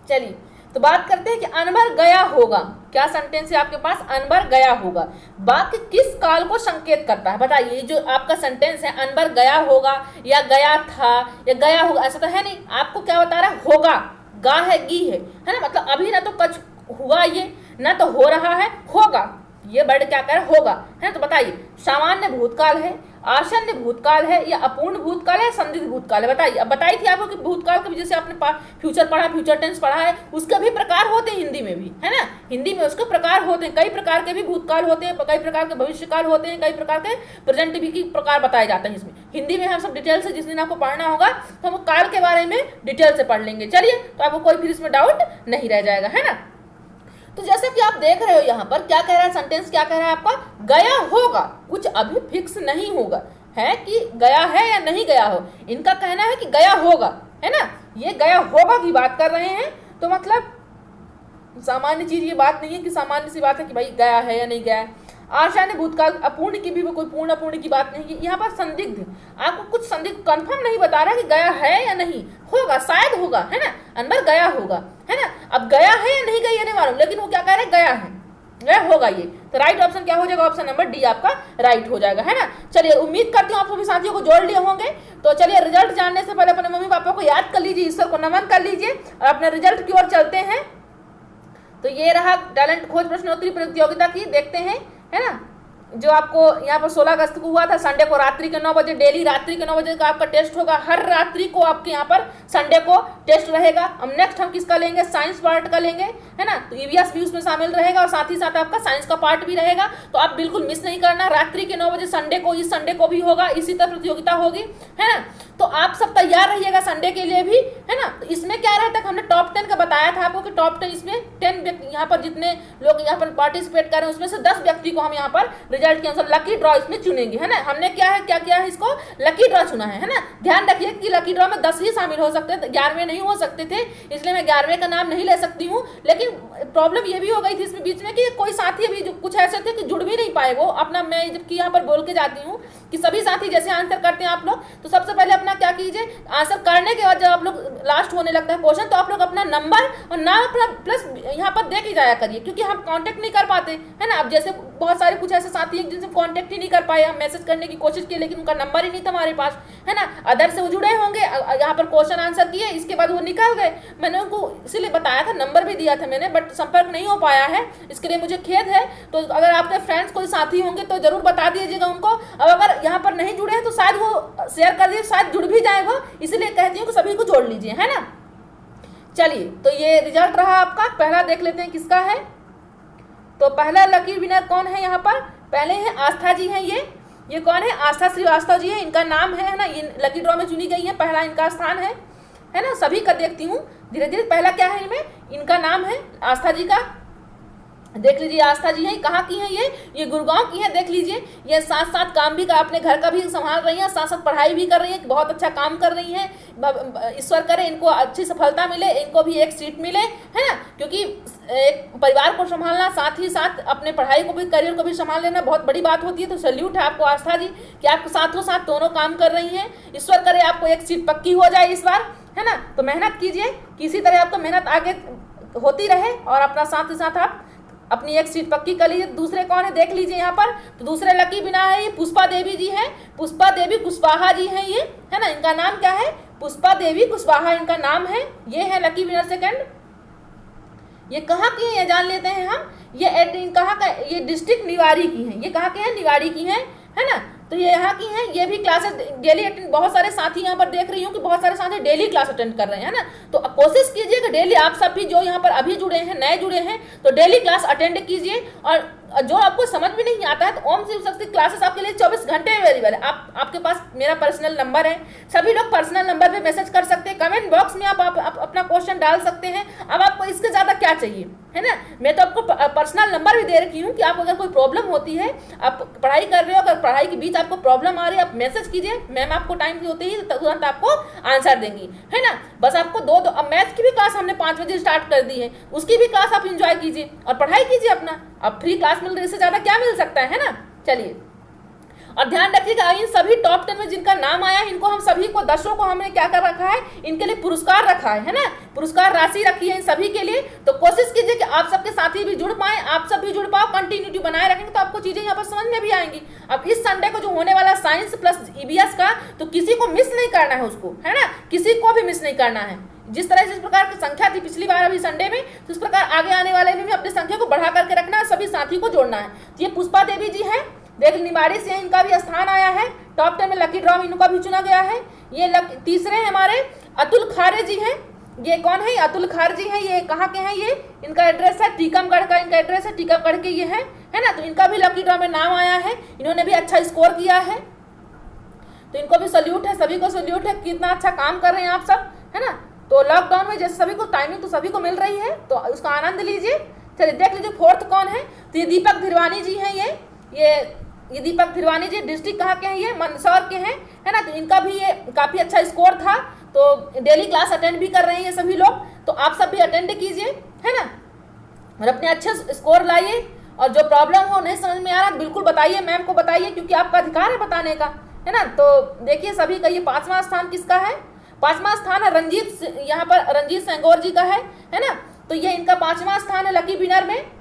चलिए तो बात करते हैं कि अनवर गया होगा। क्या सेंटेंस है आपके पास, अनवर गया होगा। वाक्य किस काल को संकेत करता है, बताइए। जो आपका सेंटेंस है, अनवर गया होगा, या गया था, या गया होगा, ऐसा तो है नहीं। आपको क्या बता रहा है, होगा, गा है, गी है ना, मतलब अभी ना तो कुछ हुआ, ये ना तो हो रहा है, होगा, ये वर्ड क्या कर होगा, है। तो बताइए, सामान्य भूतकाल है, आसन्न भूतकाल है, या अपूर्ण भूतकाल है, संदिग्ध भूतकाल है। बताइए, अब बताई थी आपको कि भूतकाल के जैसे आपने फ्यूचर पढ़ा, फ्यूचर टेंस पढ़ा है, उसके भी प्रकार होते हैं हिंदी में भी, है ना। हिंदी में उसके प्रकार होते हैं, कई प्रकार के भी भूतकाल होते हैं, कई प्रकार के भविष्यकाल होते हैं, कई प्रकार के प्रेजेंट भी की प्रकार बताए जाते हैं इसमें। हिंदी में हम सब डिटेल से, जिस दिन आपको पढ़ना होगा तो हम काल के बारे में डिटेल से पढ़ लेंगे। चलिए, तो आपको कोई फिर इसमें डाउट नहीं रह जाएगा, है ना। तो जैसे कि आप देख रहे हो यहाँ पर क्या कह रहा है, सेंटेंस क्या कह रहा है आपका, गया होगा, कुछ अभी फिक्स नहीं होगा, है कि गया है या नहीं गया हो। इनका कहना है कि गया होगा, है ना, ये गया होगा की बात कर रहे हैं। तो मतलब सामान्य चीज ये बात नहीं है कि सामान्य सी बात है कि भाई गया है या नहीं गया है। आशान्य भूतकाल, अपूर्ण की भी कोई पूर्ण अपूर्ण की बात नहीं है। यहाँ पर संदिग्ध, आपको कुछ संदिग्ध कंफर्म नहीं बता रहा कि गया है या नहीं, होगा, शायद होगा, है ना, अनवर गया होगा, है ना। अब गया है या नहीं गया ये नहीं मालूम, लेकिन वो क्या कह रहे हैं, गया है, गया होगा ये। तो राइट ऑप्शन क्या हो जाएगा, ऑप्शन नंबर डी आपका राइट हो जाएगा, है ना। चलिए उम्मीद करती हूँ आप सभी साथियों को जोड़ लिए होंगे। तो चलिए रिजल्ट जानने से पहले अपने मम्मी पापा को याद कर लीजिए, ईश्वर को नमन कर लीजिए और अपने रिजल्ट की ओर चलते हैं। तो ये रहा टैलेंट खोज प्रश्नोत्तरी प्रतियोगिता की, देखते हैं, है ना, जो आपको यहाँ पर 16 अगस्त को हुआ था, संडे को रात्रि के 9 बजे, डेली रात्रि के 9 बजे का आपका टेस्ट होगा। हर रात्रि को आपके यहाँ पर संडे को टेस्ट रहेगा। अब नेक्स्ट हम किसका लेंगे, साइंस पार्ट का लेंगे, है ना। तो ईवीएस भी उसमें शामिल रहेगा और साथ ही साथ आपका साइंस का पार्ट भी रहेगा। तो आप बिल्कुल मिस नहीं करना, रात्रि के 9 बजे संडे को, इस संडे को भी होगा, इसी तरह प्रतियोगिता होगी, है ना। तो आप सब तैयार रहिएगा संडे के लिए भी, है ना। तो इसमें क्या रहता है, हमने टॉप 10 का बताया था आपको कि टॉप 10 इसमें 10 यहाँ पर जितने लोग यहाँ पर पार्टिसिपेट कर रहे हैं उसमें से 10 व्यक्ति को हम यहाँ पर रिजल्ट के अनुसार लकी ड्रॉ इसमें चुनेंगे, है ना। हमने क्या किया है इसको लकी ड्रॉ चुना है ना। ध्यान रखिए कि लकी ड्रॉ में 10 ही शामिल हो सकते थे, 11वें नहीं हो सकते थे, इसलिए मैं 11वें का नाम नहीं ले सकती हूँ। लेकिन प्रॉब्लम ये भी हो गई थी इसमें बीच में कि कोई साथी अभी जो कुछ ऐसे थे कि जुड़ भी नहीं पाए, वो अपना मैं जबकि यहाँ पर बोल के जाती हूँ कि सभी साथी जैसे आंसर करते हैं आप लोग, तो सबसे पहले अपना क्या कीजिए, आंसर करने के बाद जब आप लोग लास्ट होने लगता है क्वेश्चन, तो आप लोग अपना नंबर और नाम अपना प्लस यहाँ पर दे के जाया करिए, क्योंकि हम कांटेक्ट नहीं कर पाते है ना। अब जैसे बहुत सारे कुछ ऐसे साथी हैं जिनसे कांटेक्ट ही नहीं कर पाए, हम मैसेज करने की कोशिश की लेकिन उनका नंबर ही नहीं था हमारे पास, है ना। अदर से वो जुड़े होंगे, यहाँ पर क्वेश्चन आंसर किए, इसके बाद वो निकल गए। मैंने उनको इसीलिए बताया था, नंबर भी दिया था मैंने, बट संपर्क नहीं हो पाया है, इसके लिए मुझे खेद है। तो अगर आपके फ्रेंड्स कोई साथी होंगे तो जरूर बता दीजिएगा उनको। अब अगर यहाँ पर नहीं जुड़े हैं तो शायद वो शेयर कर दीजिए, शायद जुड़ भी जाए वो, इसलिए कहती हूँ कि सभी को जोड़ लीजिए, है ना। चलिए, तो ये रिजल्ट रहा आपका। पहला देख लेते हैं किसका है। तो पहला लकी विनर कौन है यहाँ पर, पहले है आस्था जी हैं। ये कौन है, आस्था श्रीवास्तव जी है, इनका नाम है ना, ये लकी ड्रॉ में चुनी गई है, पहला इनका स्थान है ना। सभी का देखती हूँ धीरे धीरे। पहला क्या है इनमें, इनका नाम है आस्था जी का, देख लीजिए आस्था जी है, कहाँ की है ये गुड़गांव की है। देख लीजिए, ये साथ साथ काम भी अपने घर का भी संभाल रही हैं, साथ साथ पढ़ाई भी कर रही हैं, बहुत अच्छा काम कर रही हैं। ईश्वर करे इनको अच्छी सफलता मिले, इनको भी एक सीट मिले, है ना। क्योंकि एक परिवार को संभालना, साथ ही साथ अपने पढ़ाई को भी, करियर को भी संभाल लेना बहुत बड़ी बात होती है। तो सैल्यूट है आपको आस्था जी कि आप साथों साथ दोनों काम कर रही हैं। ईश्वर करे आपको एक सीट पक्की हो जाए इस बार, है ना। तो मेहनत कीजिए, किसी तरह आपको मेहनत आगे होती रहे और अपना साथ ही साथ आप अपनी एक सीट पक्की कर लीजिए। दूसरे कौन है देख लीजिए यहाँ पर। तो दूसरे लकी विनर है ये पुष्पा देवी जी हैं, पुष्पा देवी कुशवाहा जी हैं ये, है ना। इनका नाम क्या है, पुष्पा देवी कुशवाहा इनका नाम है। ये है लकी विनर सेकंड। ये कहाँ की है ये जान लेते हैं हम। ये कहाँ का, ये डिस्ट्रिक्ट निवाड़ी की हैं। ये कहाँ के हैं, निवाड़ी की हैं, है ना। तो ये यहाँ की हैं, ये भी क्लासेस डेली अटेंड, बहुत सारे साथी यहाँ पर देख रही हूँ कि बहुत सारे साथी डेली क्लास अटेंड कर रहे हैं, है ना। तो कोशिश कीजिए कि डेली आप सब भी जो यहाँ पर अभी जुड़े हैं, नए जुड़े हैं, तो डेली क्लास अटेंड कीजिए। और जो आपको समझ में नहीं आता है तो ओम शिव शक्ति क्लासेस आपके लिए 24 घंटे अवेलेबल है। आपके पास मेरा पर्सनल नंबर है, सभी लोग पर्सनल नंबर पे मैसेज कर सकते हैं, कमेंट बॉक्स में आप अपना क्वेश्चन डाल सकते हैं। अब आपको इसके ज़्यादा क्या चाहिए, है ना। मैं तो आपको पर्सनल नंबर भी दे रखी हूँ कि आप अगर कोई प्रॉब्लम होती है, आप पढ़ाई कर रहे हो, अगर पढ़ाई के बीच आपको प्रॉब्लम आ रही है, आप मैसेज कीजिए, मैम आपको टाइम होते ही तुरंत आपको आंसर देंगी, है ना। बस आपको अब मैथ्स की भी क्लास हमने 5 बजे स्टार्ट कर दी है, उसकी भी क्लास आप इंजॉय कीजिए और पढ़ाई कीजिए अपना। अब फ्री क्लास मिल रही है, इससे ज़्यादा क्या मिल सकता है ना। चलिए, और ध्यान रखिएगा इन सभी टॉप 10 में जिनका नाम आया है, इनको हम सभी को 10 को हमने क्या कर रखा है, इनके लिए पुरस्कार रखा है ना। पुरस्कार राशि रखी है इन सभी के लिए। तो कोशिश कीजिए कि आप सबके साथी भी जुड़ पाए, आप सब भी जुड़ पाओ, कंटिन्यूटी बनाए रखेंगे तो आपको चीजें यहाँ पर समझ में भी आएंगी। अब इस संडे को जो होने वाला साइंस प्लस ईवीएस का, तो किसी को मिस नहीं करना है उसको, है ना, किसी को भी मिस नहीं करना है। जिस प्रकार की संख्या थी पिछली बार अभी संडे में, तो उस प्रकार आगे आने वाले में भी अपनी संख्या को बढ़ा करके रखना है, सभी साथी को जोड़ना है। तो ये पुष्पा देवी जी है, देख निवाड़ी से इनका भी स्थान आया है, टॉप 10 में लकी ड्रॉ में इनका भी चुना गया है। ये तीसरे हमारे अतुल खारे जी हैं। ये कौन है, अतुल खार जी हैं, ये कहाँ के हैं, ये इनका एड्रेस है टीकमगढ़ का, इनका एड्रेस है टीकमगढ़ के ये है ना। तो इनका भी लकी ड्रॉ में नाम आया है, इन्होंने भी अच्छा स्कोर किया है, तो इनको भी सल्यूट है, सभी को सल्यूट है, कितना अच्छा काम कर रहे हैं आप सब, है ना। तो लॉकडाउन में जैसे सभी को टाइमिंग तो सभी को मिल रही है, तो उसका आनंद लीजिए। चलिए देख लीजिए फोर्थ कौन है। तो ये दीपक धिरवानी जी हैं। ये दीपक धिरवानी जी डिस्ट्रिक्ट कहाँ के हैं, ये मंदसौर के हैं, है ना। तो इनका भी ये काफ़ी अच्छा स्कोर था, तो डेली क्लास अटेंड भी कर रहे हैं ये सभी लोग, तो आप सब भी अटेंड कीजिए, है ना, और अपने अच्छे स्कोर लाइए। और जो प्रॉब्लम हो नहीं समझ में आ रहा बिल्कुल बताइए, मैम को बताइए, क्योंकि आपका अधिकार है बताने का, है ना। तो देखिए सभी का ये 5वां स्थान किसका है, 5वां स्थान है रंजीत, यहाँ पर रंजीत सेंगोर जी का है ना। तो ये इनका 5वां स्थान है लकी विनर में।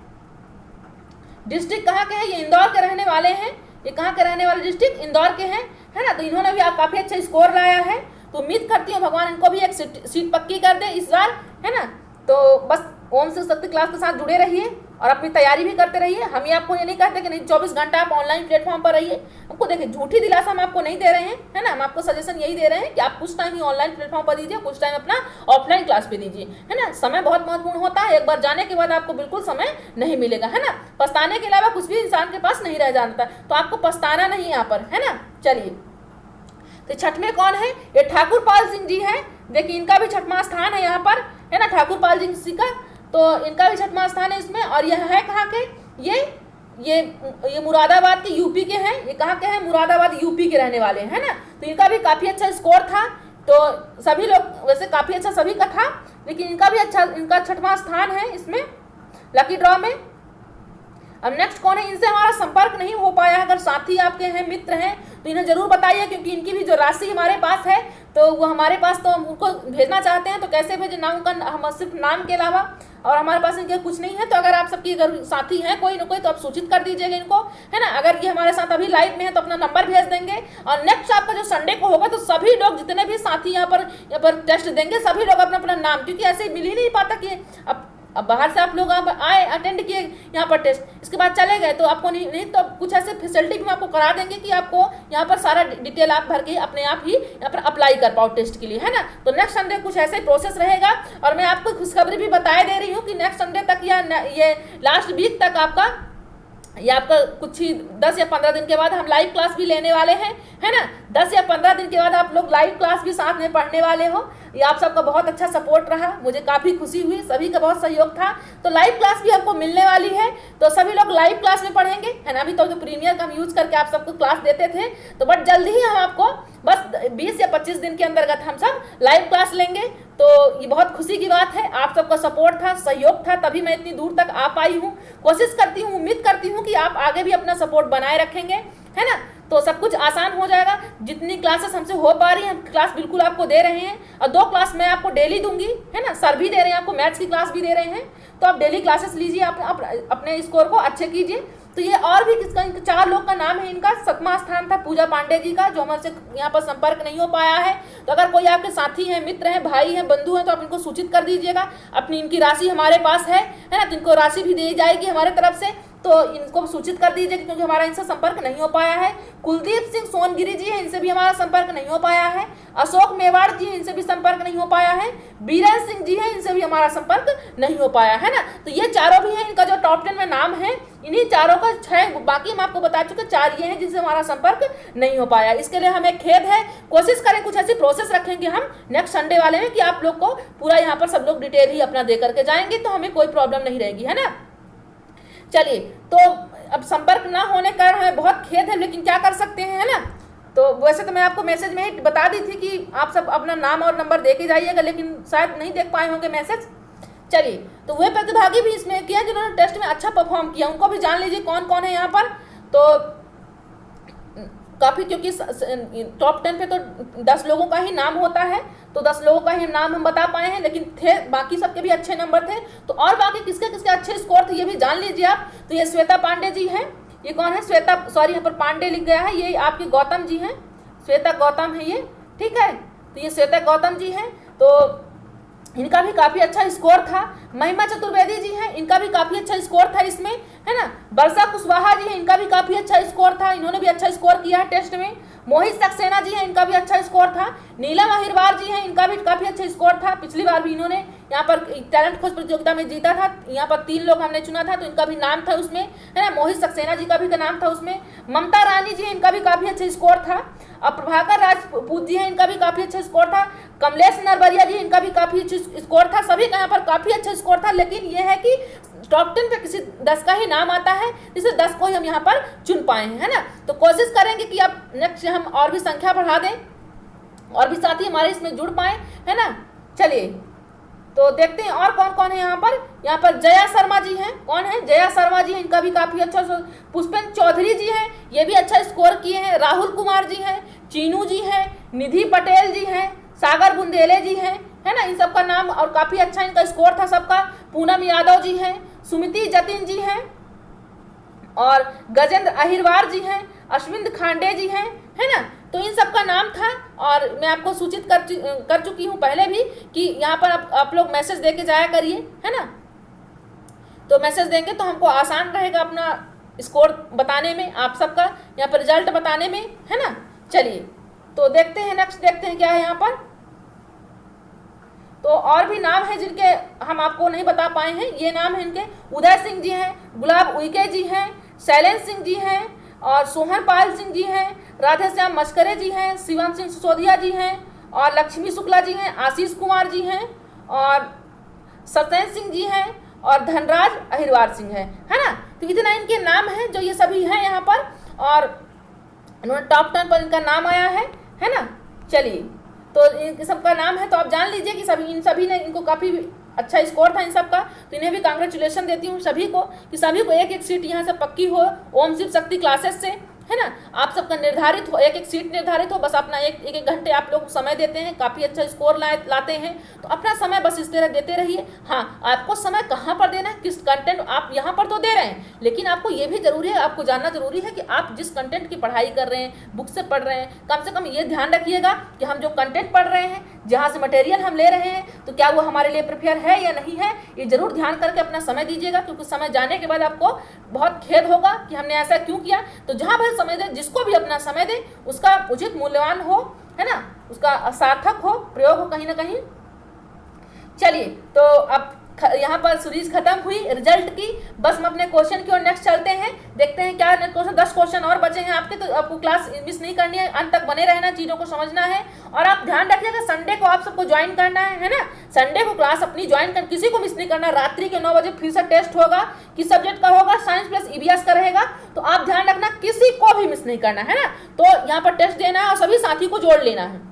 डिस्ट्रिक्ट कहाँ के हैं, ये इंदौर के रहने वाले हैं। ये कहाँ के रहने वाले, डिस्ट्रिक्ट इंदौर के हैं, है ना। तो इन्होंने भी आप काफ़ी अच्छा स्कोर लाया है, तो उम्मीद करती हूँ भगवान इनको भी एक सीट पक्की कर दे इस बार, है ना। तो बस ओम शिव शक्ति क्लास के साथ जुड़े रहिए और अपनी तैयारी भी करते रहिए। हम ही आपको ये नहीं कहते कि नहीं 24 घंटा आप ऑनलाइन प्लेटफॉर्म पर रहिए। हमको देखिए झूठी दिलासा हम आपको नहीं दे रहे हैं, है ना। हम आपको सजेशन यही दे रहे हैं कि आप कुछ टाइम ही ऑनलाइन प्लेटफॉर्म पर दीजिए, कुछ टाइम अपना ऑफलाइन क्लास पे दीजिए, है ना। समय बहुत महत्वपूर्ण होता है, एक बार जाने के बाद आपको बिल्कुल समय नहीं मिलेगा, है ना। पछताने के अलावा कुछ भी इंसान के पास नहीं रह जाता, तो आपको पछताना नहीं यहाँ पर, है ना। चलिए, तो 6वें कौन है, ये ठाकुर पाल सिंह जी हैं। देखिए इनका भी 6वां स्थान है यहाँ पर, है ना, ठाकुर पाल जी का, तो इनका भी 6वां स्थान है इसमें। और यह है कहाँ के, ये मुरादाबाद के यूपी के हैं। ये कहाँ के हैं, मुरादाबाद यूपी के रहने वाले हैं, है ना। तो इनका भी काफ़ी अच्छा स्कोर था, तो सभी लोग वैसे काफ़ी अच्छा सभी का था, लेकिन इनका भी अच्छा, इनका 6वां स्थान है इसमें लकी ड्रॉ में। अब नेक्स्ट कौन है, इनसे हमारा संपर्क नहीं हो पाया, अगर साथी आपके हैं, मित्र हैं तो इन्हें जरूर बताइए, क्योंकि इनकी भी जो राशि हमारे पास है तो वो हमारे पास, तो हम उनको भेजना चाहते हैं तो कैसे भेजें, नाम का हम सिर्फ नाम के अलावा, और हमारे पास इनके कुछ नहीं है। तो अगर आप सबकी अगर साथी हैं कोई ना कोई तो आप सूचित कर दीजिएगा इनको, है ना। अगर ये हमारे साथ अभी लाइव में है तो अपना नंबर भेज देंगे, और नेक्स्ट आपका जो संडे को होगा तो सभी लोग जितने भी साथी यहाँ पर टेस्ट देंगे सभी लोग अपना अपना नाम, क्योंकि ऐसे मिल ही नहीं पाता कि अब बाहर से आप लोग आए अटेंड किए यहाँ पर टेस्ट, इसके बाद चले गए तो आपको नहीं तो कुछ ऐसे फैसिलिटी भी आपको करा देंगे कि आपको यहाँ पर सारा डिटेल आप भर के अपने आप ही यहाँ पर अप्लाई कर पाओ टेस्ट के लिए, है ना। तो नेक्स्ट संडे कुछ ऐसे प्रोसेस रहेगा, और मैं आपको खुशखबरी भी बताए दे रही हूँ कि नेक्स्ट संडे तक या ये लास्ट वीक तक आपका कुछ ही 10 या 15 दिन के बाद हम लाइव क्लास भी लेने वाले हैं, है ना। 10 या 15 दिन के बाद आप लोग लाइव क्लास भी साथ में पढ़ने वाले हो। ये आप सबका बहुत अच्छा सपोर्ट रहा, मुझे काफ़ी खुशी हुई, सभी का बहुत सहयोग था। तो लाइव क्लास भी आपको मिलने वाली है, तो सभी लोग लाइव क्लास में पढ़ेंगे, है ना। अभी तो प्रीमियर का हम यूज़ करके आप सबको क्लास देते थे, तो बट जल्दी ही हम आपको बस 20 या 25 दिन के अंतर्गत हम सब लाइव क्लास लेंगे। तो ये बहुत खुशी की बात है, आप सबका सपोर्ट था, सहयोग था, तभी मैं इतनी दूर तक आ पाई हूँ। कोशिश करती हूँ, उम्मीद करती हूँ कि आप आगे भी अपना सपोर्ट बनाए रखेंगे, है ना। तो सब कुछ आसान हो जाएगा। जितनी क्लासेस हमसे हो पा रही हैं हम क्लास बिल्कुल आपको दे रहे हैं, और 2 क्लास मैं आपको डेली दूंगी, है ना। सर भी दे रहे हैं आपको, मैथ्स की क्लास भी दे रहे हैं, तो आप डेली क्लासेस लीजिए, आप अपने स्कोर को अच्छे कीजिए। तो ये और भी किसका 4 लोग का नाम है, इनका 7वां स्थान था पूजा पांडे जी का, जो हमारे से यहाँ पर संपर्क नहीं हो पाया है। तो अगर कोई आपके साथी हैं, मित्र हैं, भाई हैं, बंधु हैं, तो आप इनको सूचित कर दीजिएगा। अपनी इनकी राशि हमारे पास है ना, तो इनको राशि भी दी जाएगी हमारे तरफ से, तो इनको सूचित कर दीजिए, क्योंकि हमारा इनसे संपर्क नहीं हो पाया है। कुलदीप सिंह सोनगिरी जी हैं, इनसे भी हमारा संपर्क नहीं हो पाया है। अशोक मेवाड़ जी, इनसे भी संपर्क नहीं हो पाया है। बीरेन सिंह जी हैं, इनसे भी हमारा संपर्क नहीं हो पाया है ना। तो ये चारों भी हैं, इनका जो टॉप 10 में नाम है, इन्हीं चारों का 6, बाकी हम आपको बता चुके 4 ये हैं जिनसे हमारा संपर्क नहीं हो पाया। इसके लिए हमें खेद है। कोशिश करें कुछ ऐसी प्रोसेस रखेंगे हम नेक्स्ट संडे वाले में कि आप लोग को पूरा यहाँ पर सब लोग डिटेल ही अपना दे करके जाएंगे, तो हमें कोई प्रॉब्लम नहीं रहेगी, है ना। चलिए, तो अब संपर्क ना होने का हमें बहुत खेद है, लेकिन क्या कर सकते हैं, है ना। तो वैसे तो मैं आपको मैसेज में ही बता दी थी कि आप सब अपना नाम और नंबर दे के जाइएगा, लेकिन शायद नहीं देख पाए होंगे मैसेज। चलिए, तो वे प्रतिभागी भी इसमें किया जिन्होंने टेस्ट में अच्छा परफॉर्म किया, उनको भी जान लीजिए कौन कौन है यहाँ पर। तो काफ़ी, क्योंकि टॉप 10 पे तो 10 लोगों का ही नाम होता है, तो 10 लोगों का ही नाम हम बता पाए हैं, लेकिन थे बाकी सबके भी अच्छे नंबर थे। तो और बाकी किसके किसके अच्छे स्कोर थे ये भी जान लीजिए आप। तो ये श्वेता पांडे जी हैं, ये कौन है, श्वेता, सॉरी यहाँ पर पांडे लिख गया है, ये आपके गौतम जी हैं, श्वेता गौतम है ये, ठीक है। तो ये श्वेता गौतम जी हैं, तो इनका भी काफ़ी अच्छा स्कोर था। महिमा चतुर्वेदी जी हैं, इनका भी काफ़ी अच्छा स्कोर था इसमें, है ना। वर्षा कुशवाहा जी हैं, इनका भी काफ़ी अच्छा स्कोर था, इन्होंने भी अच्छा स्कोर किया है टेस्ट में। मोहित सक्सेना जी हैं, इनका भी अच्छा स्कोर था। नीलम अहिरवार जी हैं, इनका भी काफ़ी अच्छा स्कोर था, पिछली बार भी इन्होंने यहाँ पर टैलेंट खोज प्रतियोगिता में जीता था। यहाँ पर 3 लोग हमने चुना था, तो इनका भी नाम था उसमें, है ना। मोहित सक्सेना जी का भी नाम था उसमें। ममता रानी जी हैं, इनका भी काफ़ी अच्छा स्कोर था। और प्रभाकर राजपूत जी हैं, इनका भी काफ़ी अच्छा स्कोर था। कमलेश नरबरिया जी, इनका भी काफ़ी अच्छा स्कोर था। सभी का यहाँ पर काफ़ी अच्छा स्कोर था, लेकिन यह है कि टॉप 10 पे किसी 10 का ही नाम आता है, जिसे 10 को ही हम यहाँ पर चुन पाए हैं, है ना। तो कोशिश करेंगे कि आप नेक्स्ट हम और भी संख्या बढ़ा दें, और भी साथी हमारे इसमें जुड़ पाए, है ना। चलिए, तो देखते हैं और कौन कौन है यहाँ पर। यहाँ पर जया शर्मा जी हैं, कौन है, जया शर्मा जी हैं, इनका भी काफ़ी अच्छा। पुष्पेंद्र चौधरी जी हैं, ये भी अच्छा स्कोर किए हैं। राहुल कुमार जी हैं, चीनू जी हैं, निधि पटेल जी हैं, सागर बुंदेले जी हैं, है ना। इन सबका नाम और काफ़ी अच्छा इनका स्कोर था सबका। पूनम यादव जी हैं, सुमिति जतिन जी हैं, और गजेंद्र अहिरवार जी हैं, अश्विन खांडे जी हैं, है ना। तो इन सब का नाम था, और मैं आपको सूचित कर चुकी हूँ पहले भी कि यहाँ पर आप लोग मैसेज दे के जाया करिए, है ना। तो मैसेज देंगे तो हमको आसान रहेगा अपना स्कोर बताने में, आप सबका यहाँ पर रिजल्ट बताने में, है ना। चलिए, तो देखते हैं नेक्स्ट, देखते हैं क्या है यहाँ पर। तो और भी नाम है जिनके हम आपको नहीं बता पाए हैं। ये नाम है इनके, उदय सिंह जी हैं, गुलाब उइके जी हैं, शैलेंद्र सिंह जी हैं, और सोहन पाल सिंह जी हैं, राधेश्याम मस्करे जी हैं, शिवम सिंह सिसोदिया जी हैं, और लक्ष्मी शुक्ला जी हैं, आशीष कुमार जी हैं, और सत्येंद्र सिंह जी हैं, और धनराज अहिरवार सिंह है ना। तो इतना इनके नाम हैं जो ये सभी हैं यहाँ पर, और इन्होंने टॉप 10 पर इनका नाम आया है ना। चलिए, तो इन सबका नाम है, तो आप जान लीजिए कि इन सभी ने, इनको काफ़ी अच्छा स्कोर था इन सब का। तो इन्हें भी कांग्रेचुलेशन देती हूँ सभी को, कि सभी को एक एक सीट यहाँ से पक्की हो ओम शिव शक्ति क्लासेस से, है ना। आप सबका निर्धारित हो, एक एक सीट निर्धारित हो, बस अपना एक एक घंटे आप लोग समय देते हैं, काफ़ी अच्छा स्कोर लाते हैं, तो अपना समय बस इस तरह देते रहिए। हाँ, आपको समय कहाँ पर देना है, किस कंटेंट आप यहाँ पर तो दे रहे हैं, लेकिन आपको ये भी जरूरी है, आपको जानना जरूरी है कि आप जिस कंटेंट की पढ़ाई कर रहे हैं, बुक से पढ़ रहे हैं, कम से कम ये ध्यान रखिएगा कि हम जो कंटेंट पढ़ रहे हैं, जहाँ से मटेरियल हम ले रहे हैं, तो क्या वो हमारे लिए प्रिपेयर है या नहीं है, ये जरूर ध्यान करके अपना समय दीजिएगा, क्योंकि समय जाने के बाद आपको बहुत खेद होगा कि हमने ऐसा क्यों किया। तो जहाँ भी समय दे, जिसको भी अपना समय दे, उसका उचित मूल्यवान हो, है ना, उसका सार्थक हो, प्रयोग हो कहीं ना कहीं। चलिए, तो अब यहाँ पर सीरीज खत्म हुई रिजल्ट की, बस हम अपने क्वेश्चन की ओर नेक्स्ट चलते हैं, देखते हैं क्या क्वेश्चन। 10 क्वेश्चन और बचे हैं आपके, तो आपको क्लास मिस नहीं करनी है, अंत तक बने रहना, चीज़ों को समझना है। और आप ध्यान रखिएगा संडे को आप सबको ज्वाइन करना है ना, संडे को क्लास अपनी ज्वाइन कर, किसी को मिस नहीं करना। रात्रि के 9 बजे फिर से टेस्ट होगा, किस सब्जेक्ट का होगा, साइंस प्लस ईवीएस का रहेगा, तो आप ध्यान रखना किसी को भी मिस नहीं करना है ना। तो यहाँ पर टेस्ट देना है और सभी साथी को जोड़ लेना है।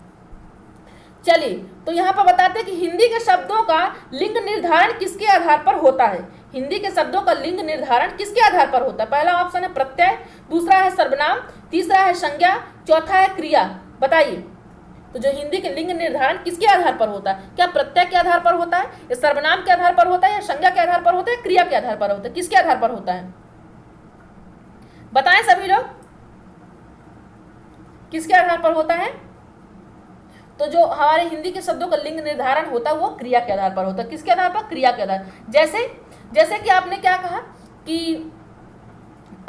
चलिए, तो यहाँ पर बताते हैं कि हिंदी के शब्दों का लिंग निर्धारण किसके आधार पर होता है। हिंदी के शब्दों का लिंग निर्धारण किसके आधार पर होता है। पहला ऑप्शन है प्रत्यय, दूसरा है सर्वनाम, तीसरा है संज्ञा, चौथा है क्रिया। बताइए, तो जो हिंदी के लिंग निर्धारण किसके आधार पर होता है, क्या प्रत्यय के आधार पर होता है, या सर्वनाम के आधार पर होता है, या संज्ञा के आधार पर होता है, क्रिया के आधार पर होता है, किसके आधार पर होता है, बताएं सभी लोग, किसके आधार पर होता है। तो जो हमारे हिंदी के शब्दों का लिंग निर्धारण होता है वो क्रिया के आधार पर होता है। किसके आधार पर, क्रिया के आधार। जैसे कि आपने क्या कहा कि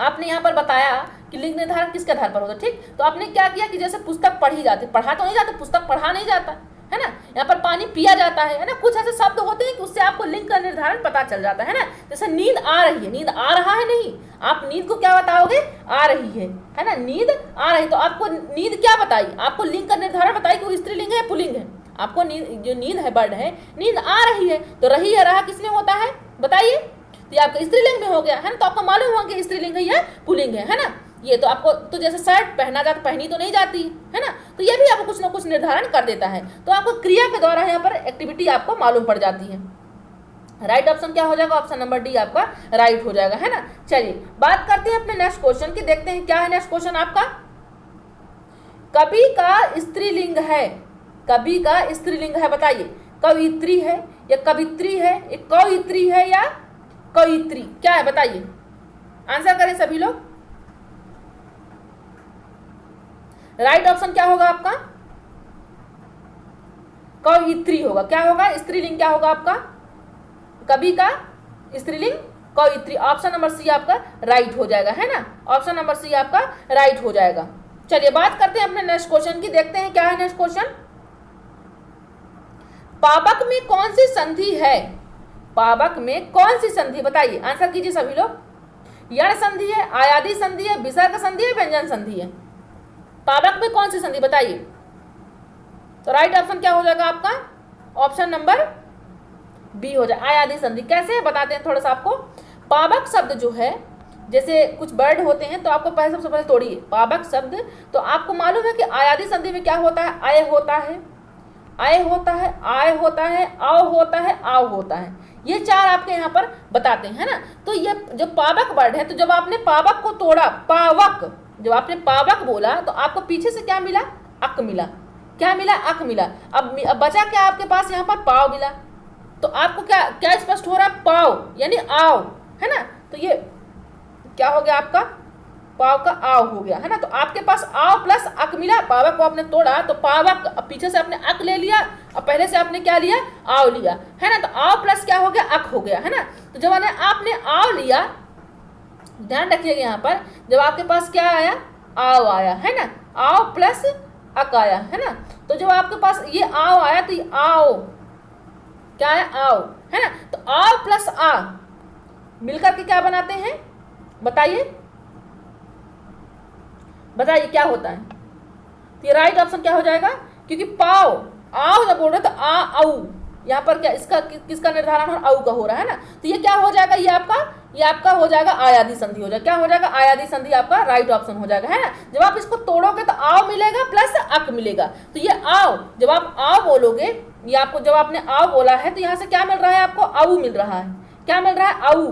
आपने यहाँ पर बताया कि लिंग निर्धारण किसके आधार पर होता है, ठीक। तो आपने क्या किया कि जैसे पुस्तक पढ़ी जाती, पढ़ा तो नहीं जाता, पुस्तक पढ़ा नहीं जाता है ना, यहाँ पर पानी पिया जाता है ना, कुछ ऐसे शब्द होते हैं कि उससे आपको लिंग का निर्धारण पता चल जाता है ना। जैसे नींद आ रही है, नींद आ रहा है नहीं, आप नींद को क्या बताओगे, आ रही है ना, नींद आ रही, तो आपको नींद क्या बताई, आपको लिंग का निर्धारण बताई कि वो स्त्रीलिंग है पुल्लिंग है। आपको नींद, जो नींद है वर्ड है, नींद आ रही है, तो रही है रहा किसमें होता है बताइए, तो ये आपका स्त्रीलिंग में हो गया है ना। तो आपको मालूम हुआ कि स्त्रीलिंग है या पुल्लिंग है ना। ये तो आपको, तो जैसे शर्ट पहना जाता, पहनी तो नहीं जाती है ना, तो ये भी आपको कुछ ना कुछ निर्धारण कर देता है। तो आपको क्रिया के द्वारा यहाँ पर एक्टिविटी आपको मालूम पड़ जाती है। राइट ऑप्शन क्या हो जाएगा, ऑप्शन नंबर डी आपका राइट हो जाएगा, है ना। चलिए, बात करते हैं अपने नेक्स्ट क्वेश्चन की, देखते हैं क्या है नेक्स्ट क्वेश्चन आपका। कवि का स्त्रीलिंग है, कवि का स्त्रीलिंग है, बताइए, कवित्री है या कवित्री है, एक कवित्री है या कवित्री, क्या है बताइए, आंसर करें सभी लोग। राइट ऑप्शन क्या होगा आपका, कवित्री होगा। क्या होगा, स्त्रीलिंग क्या होगा आपका, कवि का स्त्रीलिंग कवित्री। ऑप्शन नंबर सी आपका राइट हो जाएगा, है ना, ऑप्शन नंबर सी आपका राइट हो जाएगा। चलिए, बात करते हैं अपने नेक्स्ट क्वेश्चन की, देखते हैं क्या है नेक्स्ट क्वेश्चन। पावक में कौन सी संधि है, पावक में कौन सी संधि, बताइए, आंसर कीजिए सभी लोग। यण संधि है, आयादी संधि है, विसर्ग संधि है, व्यंजन संधि है। पावक में कौन सी संधि बताइए। तो राइट ऑप्शन क्या हो जाएगा आपका, ऑप्शन नंबर बी हो जाए, आयादी संधि। कैसे है बताते हैं थोड़ा सा आपको। पावक शब्द जो है, जैसे कुछ वर्ड होते हैं, तो आपको पहले सबसे पहले तोड़िए पावक शब्द। तो आपको मालूम है कि आयादी संधि में क्या होता है, आय होता है, आय होता है, आय होता है, आओ होता है, आओ होता है, ये चार आपके यहाँ पर बताते हैं, है ना। तो ये जो पावक वर्ड है, तो जब आपने पावक को तोड़ा, पावक, जब आपने पावक बोला तो आपको पीछे से क्या मिला, अक मिला, क्या मिला, अक मिला। अब बचा क्या आपके पास यहाँ पर, पाव मिला। तो आपको क्या क्या स्पष्ट हो रहा है, पाव यानी आओ, है ना। तो ये क्या हो गया आपका, पाव का आओ हो गया, है ना। तो आपके पास आओ प्लस अक मिला, पावक को आपने तोड़ा तो पावक, पीछे से आपने अक ले लिया और पहले से आपने क्या लिया, आओ लिया, है ना। तो आओ प्लस क्या हो गया, अक हो गया, है ना। तो जब आपने आओ लिया, ध्यान रखिएगा यहाँ पर, जब आपके पास क्या आया, आओ आया, है ना, आओ प्लस अक आया, है ना। तो जब आपके पास ये आओ आया, तो ये आओ क्या है, आओ, है ना। तो आओ प्लस आ मिलकर के क्या बनाते हैं बताइए, बताइए क्या होता है। तो ये राइट ऑप्शन क्या हो जाएगा, क्योंकि पाओ आओ जब बोल रहे तो आ आऊ, यहाँ पर क्या इसका किसका निर्धारण हो, आऊ का हो रहा है ना। तो ये क्या हो जाएगा, ये आपका हो जाएगा आयादी संधि हो जाएगा। क्या हो जाएगा, आयादी संधि आपका राइट ऑप्शन हो जाएगा, है ना। जब आप इसको तोड़ोगे तो आओ मिलेगा प्लस अक मिलेगा। तो ये आओ, जब आप आओ बोलोगे, ये आपको जब आपने आओ बोला है तो यहाँ से क्या मिल रहा है आपको, आऊ मिल रहा है, क्या मिल रहा है, आऊ,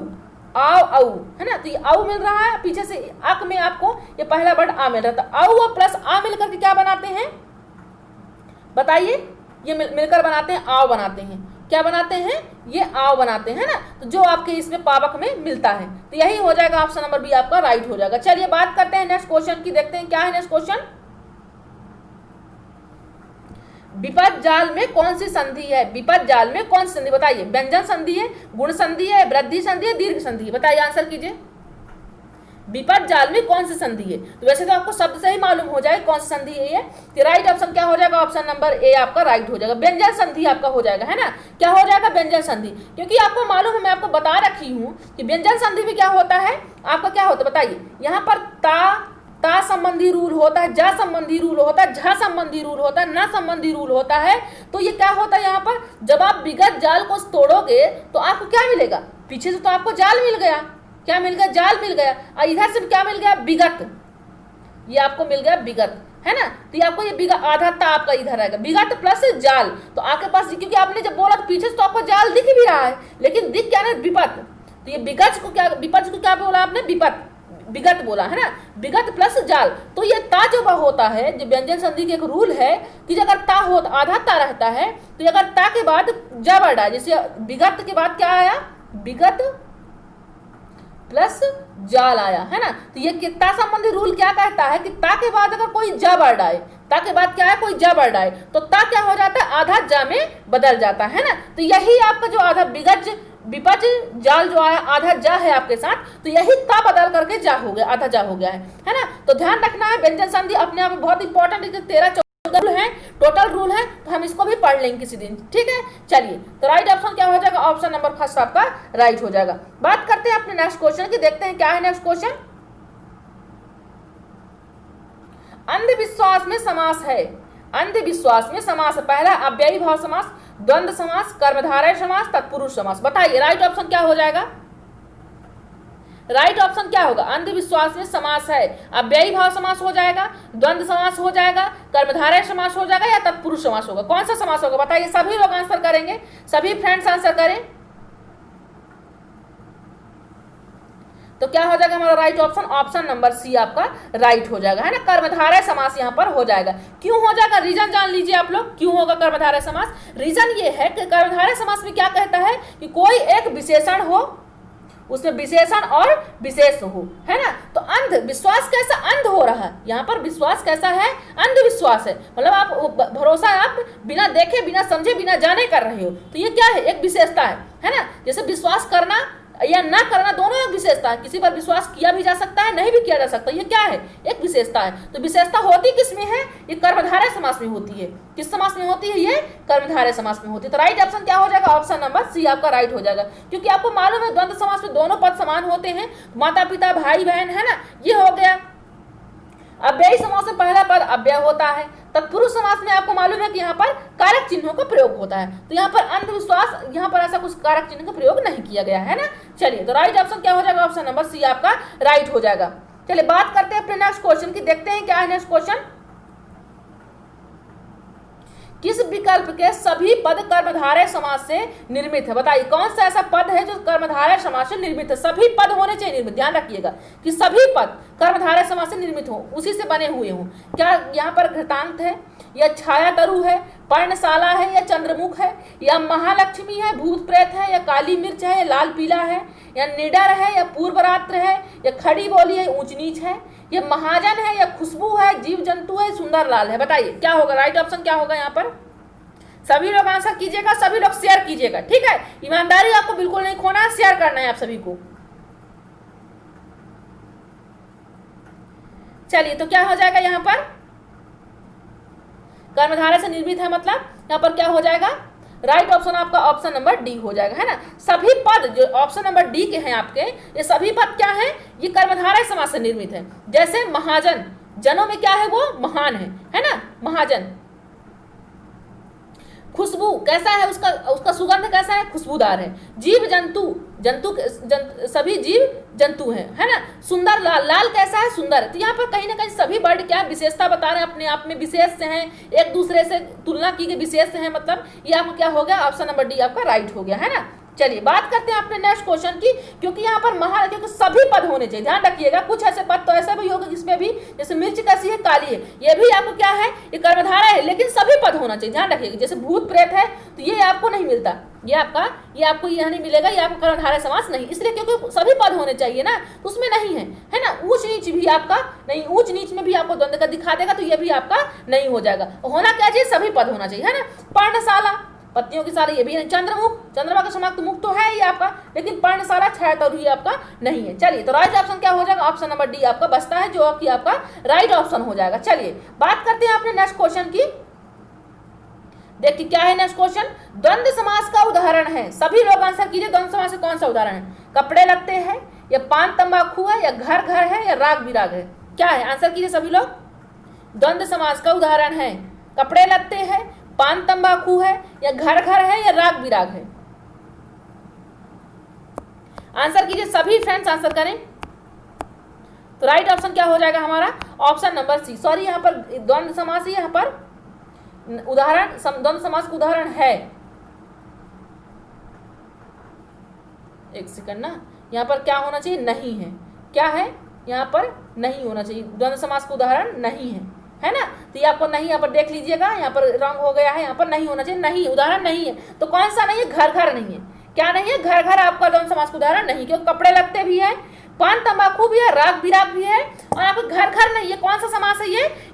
आओ औ, है ना, तो ये औ मिल रहा है, पीछे से अक में आपको ये पहला वर्ड आ मिल रहा था। औ प्लस आ मिलकर के क्या बनाते हैं बताइए, ये मिलकर बनाते हैं आओ बनाते हैं, क्या बनाते हैं, ये आओ बनाते हैं ना, तो जो आपके इसमें पावक में मिलता है, तो यही हो जाएगा ऑप्शन नंबर बी आपका राइट हो जाएगा। चलिए बात करते हैं नेक्स्ट क्वेश्चन की, देखते हैं क्या है नेक्स्ट क्वेश्चन। विपद जाल में कौन सी संधि है, विपद जाल में कौन सी संधि बताइए, व्यंजन संधि है, गुण संधि है, वृद्धि संधि है, दीर्घ संधि है, बताइए आंसर कीजिए। विपद जाल में कौन सी संधि है, तो वैसे तो आपको शब्द से ही मालूम हो जाए कौन सी संधि है ये, तो राइट ऑप्शन क्या हो जाएगा, ऑप्शन नंबर ए आपका राइट हो जाएगा, व्यंजन संधि आपका हो जाएगा, है ना, क्या हो जाएगा व्यंजन संधि, क्योंकि आपको मालूम है, मैं आपको बता रखी हूँ कि व्यंजन संधि में क्या होता है, आपका क्या होता है बताइए, यहाँ पर ता संबंधी रूल होता है, जा संबंधी रूल होता है, झा संबंधी रूल होता है, ना संबंधी रूल होता है, तो ये क्या होता है यहाँ पर, जब आप विगत जाल को तोड़ोगे तो आपको क्या मिलेगा, पीछे से तो आपको जाल मिल गया, क्या मिल गया, जाल मिल गया, और इधर से क्या मिल गया, विगत, ये आपको मिल गया विगत, है ना, तो ये आपको ये विगत आधा ता आपका इधर आएगा, विगत प्लस जाल, तो आपके पास, क्योंकि आपने जब बोला तो पीछे से तो आपको जाल दिख भी रहा है, लेकिन दिख क्या ना विपत, तो ये विगत को क्या, विपत को क्या बोला आपने, विपत, विगत बोला है ना, विगत प्लस जाल, तो ये ता जो होता है, जो व्यंजन संधि के एक रूल है कि अगर ता हो आधा ता रहता है, तो अगर ता के बाद जा वर्ड आए, जैसे विगत के बाद क्या आया, विगत प्लस जाल आया, है ना, तो ये ता संबंधी रूल क्या कहता है कि ता के बाद अगर कोई जा वर्ड आए, ता के बाद क्या है, कोई जा वर्ड आए, तो ता क्या हो जाता है, आधा जा में बदल जाता है ना, तो यही आपका जो आधा विपज जाल जो आया आधा जा है आपके साथ, तो यही ता बदल करके जा हो गया, आधा जा हो गया है ना, तो ध्यान रखना है, व्यंजन संधि अपने आप में बहुत इंपॉर्टेंट है, 13-14 रूल है, टोटल रूल है, तो हम इसको भी पढ़ लेंगे किसी दिन, ठीक है। चलिए, तो राइट ऑप्शन क्या हो जाएगा, ऑप्शन नंबर फर्स्ट आपका राइट हो जाएगा। बात करते हैं अपने नेक्स्ट क्वेश्चन की, देखते हैं क्या है नेक्स्ट क्वेश्चन। अंधविश्वास में समास है, अंधविश्वास में समास, पहला अव्ययी भाव समास, द्वंद्व समास, कर्मधारय समास, तत्पुरुष समास, बताइए राइट ऑप्शन क्या हो जाएगा, राइट ऑप्शन क्या होगा, अंधविश्वास में समास है, अव्ययी भाव समास हो जाएगा, द्वंद्व समास हो जाएगा, कर्मधारय समास हो जाएगा, या तत्पुरुष समास होगा, कौन सा समास होगा बताइए, सभी लोग आंसर करेंगे, सभी फ्रेंड्स आंसर करें, तो क्या हो जाएगा हमारा right option, option number C आपका राइट हो जाएगा, है ना, कर्मधारय समास यहाँ पर हो जाएगा। क्यों हो जाएगा, रीजन जान लीजिए आप लोग, क्यों होगा कर्मधारय समास, रीजन ये है कि कर्मधारय समास में क्या कहता है कि कोई एक विशेषण हो, उसमें विशेषण और विशेष हो, है ना, तो अंध विश्वास कैसा अंध हो रहा है, यहाँ पर विश्वास कैसा है, अंधविश्वास है, मतलब आप भरोसा आप बिना देखे बिना समझे बिना जाने कर रहे हो, तो ये क्या है, एक विशेषता है ना, जैसे विश्वास करना या ना करना दोनों एक विशेषता है, किसी पर विश्वास किया भी जा सकता है, नहीं भी किया जा सकता, ये क्या है, एक विशेषता है, तो विशेषता होती किस में है, ये कर्मधारय समास में होती है, किस समास में होती है, ये कर्मधारय समास में होती है, तो राइट ऑप्शन क्या हो जाएगा, ऑप्शन नंबर सी आपका राइट हो जाएगा, क्योंकि आपको मालूम है द्वंद्व समास में दोनों पद समान होते हैं, माता पिता भाई बहन, है ना, ये हो गया। अव्ययी समास में पहला पद अव्यय होता है, तत्पुरुष समास में आपको मालूम है कि यहाँ पर कारक चिन्हों का प्रयोग होता है, तो यहाँ पर अंधविश्वास, यहाँ पर ऐसा कुछ कारक चिन्ह का प्रयोग नहीं किया गया है ना। चलिए, तो राइट ऑप्शन क्या हो जाएगा, ऑप्शन नंबर सी आपका राइट हो जाएगा। चलिए बात करते हैं अपने नेक्स्ट क्वेश्चन की, देखते हैं क्या है नेक्स्ट क्वेश्चन। किस विकल्प के सभी पद कर्मधारय समास से निर्मित है, बताइए कौन सा ऐसा पद है जो कर्मधारय समास से निर्मित है, सभी पद होने चाहिए निर्मित, ध्यान रखिएगा कि सभी पद कर्मधारय समास से निर्मित हो, उसी से बने हुए हों। क्या यहाँ पर घृतांत है, या छाया तरु है, पर्णशाला है, या चंद्रमुख है, या महालक्ष्मी है, भूत प्रेत है, या काली मिर्च है, या लाल पीला है, या निडर है, या पूर्वरात्र है, या खड़ी बोली है, ऊंच नीच है, ये महाजन है, या खुशबू है, जीव जंतु है, सुंदर लाल है, बताइए क्या होगा, राइट ऑप्शन क्या होगा यहाँ पर। सभी लोग आंसर कीजिएगा, सभी लोग शेयर कीजिएगा, ठीक है, ईमानदारी आपको बिल्कुल नहीं खोना है, शेयर करना है आप सभी को। चलिए, तो क्या हो जाएगा यहाँ पर, कर्मधारय से निर्मित है, मतलब यहाँ पर क्या हो जाएगा, राइट ऑप्शन आपका ऑप्शन नंबर डी हो जाएगा, है ना। सभी पद जो ऑप्शन नंबर डी के हैं आपके, ये सभी पद क्या है, ये कर्मधारय समास से निर्मित है। जैसे महाजन, जनों में क्या है, वो महान है ना, महाजन। खुशबू कैसा है, उसका सुगंध कैसा है, खुशबूदार है। जीव जंतु, सभी जीव जंतु हैं, है ना। सुंदर लाल, लाल कैसा है, सुंदर है। तो यहाँ पर कहीं ना कहीं सभी वर्ड क्या विशेषता बता रहे हैं, अपने आप में विशेष से हैं, एक दूसरे से तुलना की गई विशेष से हैं, मतलब ये आपको क्या हो गया, ऑप्शन नंबर डी आपका राइट हो गया, है ना। चलिए बात करते हैं अपने नेक्स्ट क्वेश्चन की, क्योंकि यहाँ पर क्योंकि सभी पद होने चाहिए, ध्यान रखिएगा। कुछ ऐसे पद तो ऐसे भी होंगे जिसमें भी, जैसे मिर्च कैसी है, काली है, ये भी आपको क्या है, ये कर्मधारय है, लेकिन सभी पद होना चाहिए, ध्यान रखिएगा। जैसे भूत प्रेत है तो ये आपको नहीं मिलता, ये आपको यह नहीं मिलेगा, ये आपको कर्मधारय समास नहीं, इसलिए क्योंकि सभी पद होने चाहिए ना, तो उसमें नहीं है ना। ऊंच नीच भी आपका नहीं, ऊंच नीच में भी आपको द्वंद्व का दिखा देगा, तो ये भी आपका नहीं हो जाएगा। होना क्या चाहिए, सभी पद होना चाहिए, है ना। पर्णशाला, पत्तियों की साला, ये भी है। चंद्रमुख, चंद्रमा का समाप्त मुख तो है ही आपका, लेकिन पर्णशाला, छाया तरू ये आपका नहीं है। चलिए, तो राइट ऑप्शन क्या हो जाएगा, ऑप्शन नंबर डी आपका बचता है, जो कि आपका राइट ऑप्शन हो जाएगा। चलिए बात करते हैं अपने नेक्स्ट क्वेश्चन की। देखिए क्या है नेक्स्ट क्वेश्चन, द्वंद्व समास का उदाहरण है, सभी लोग आंसर कीजिए, द्वंद्व समास का कौन सा उदाहरण है। कपड़े लगते हैं, या पान तंबाकू है, या घर घर है, या राग बिराग है, क्या है, आंसर कीजिए सभी लोग। द्वंद्व समास का उदाहरण है, कपड़े लगते हैं, पान तंबाकू है, या घर घर है, या राग बिराग है। आंसर कीजिए सभी फ्रेंड्स, आंसर करें। तो राइट ऑप्शन क्या हो जाएगा हमारा, ऑप्शन नंबर सी। सॉरी, यहाँ पर द्वंद्व समास ही, यहाँ पर उदाहरण द्वंद्व समास का उदाहरण है, एक सेकंड ना, यहाँ पर क्या होना चाहिए, नहीं है, क्या है, यहाँ पर नहीं होना चाहिए, द्वंद्व समास का उदाहरण नहीं है ना। तो ये आपको नहीं, यहाँ पर देख लीजिएगा, यहाँ पर रंग हो गया है, यहाँ पर नहीं होना चाहिए, नहीं, उदाहरण नहीं है। तो कौन सा नहीं है, घर घर नहीं है, क्या नहीं है, घर घर आपका द्वंद्व समास का उदाहरण नहीं, क्योंकि कपड़े लगते भी है, पान तंबाकू भी है, राग बिराग भी है, और आपको घर घर नहीं। ये कौन सा समास है,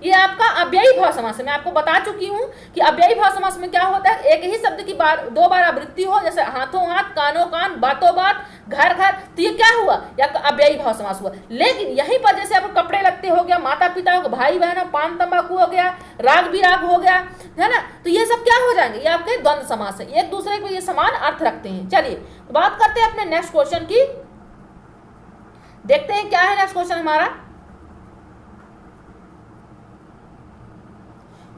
ये आपका अव्ययी भाव समास है। मैं आपको बता चुकी हूँ कि अव्ययी भाव समास में क्या होता है, एक ही शब्द की दो बार आवृत्ति हो, जैसे हाथों हाथ, कानों कान, बातों बात, घर घर, तो ये क्या हुआ, या अव्ययी भाव समास हुआ। लेकिन यहीं पर जैसे आपको कपड़े लगते हो गया, माता पिता हो, भाई बहन हो, पान तंबाकू हो गया, राग बिराग हो गया, है ना, तो ये सब क्या हो जाएंगे, ये आपके द्वंद्व समास है, एक दूसरे को ये समान अर्थ रखते हैं। चलिए तो बात करते हैं अपने नेक्स्ट क्वेश्चन की, देखते हैं क्या है नेक्स्ट क्वेश्चन हमारा।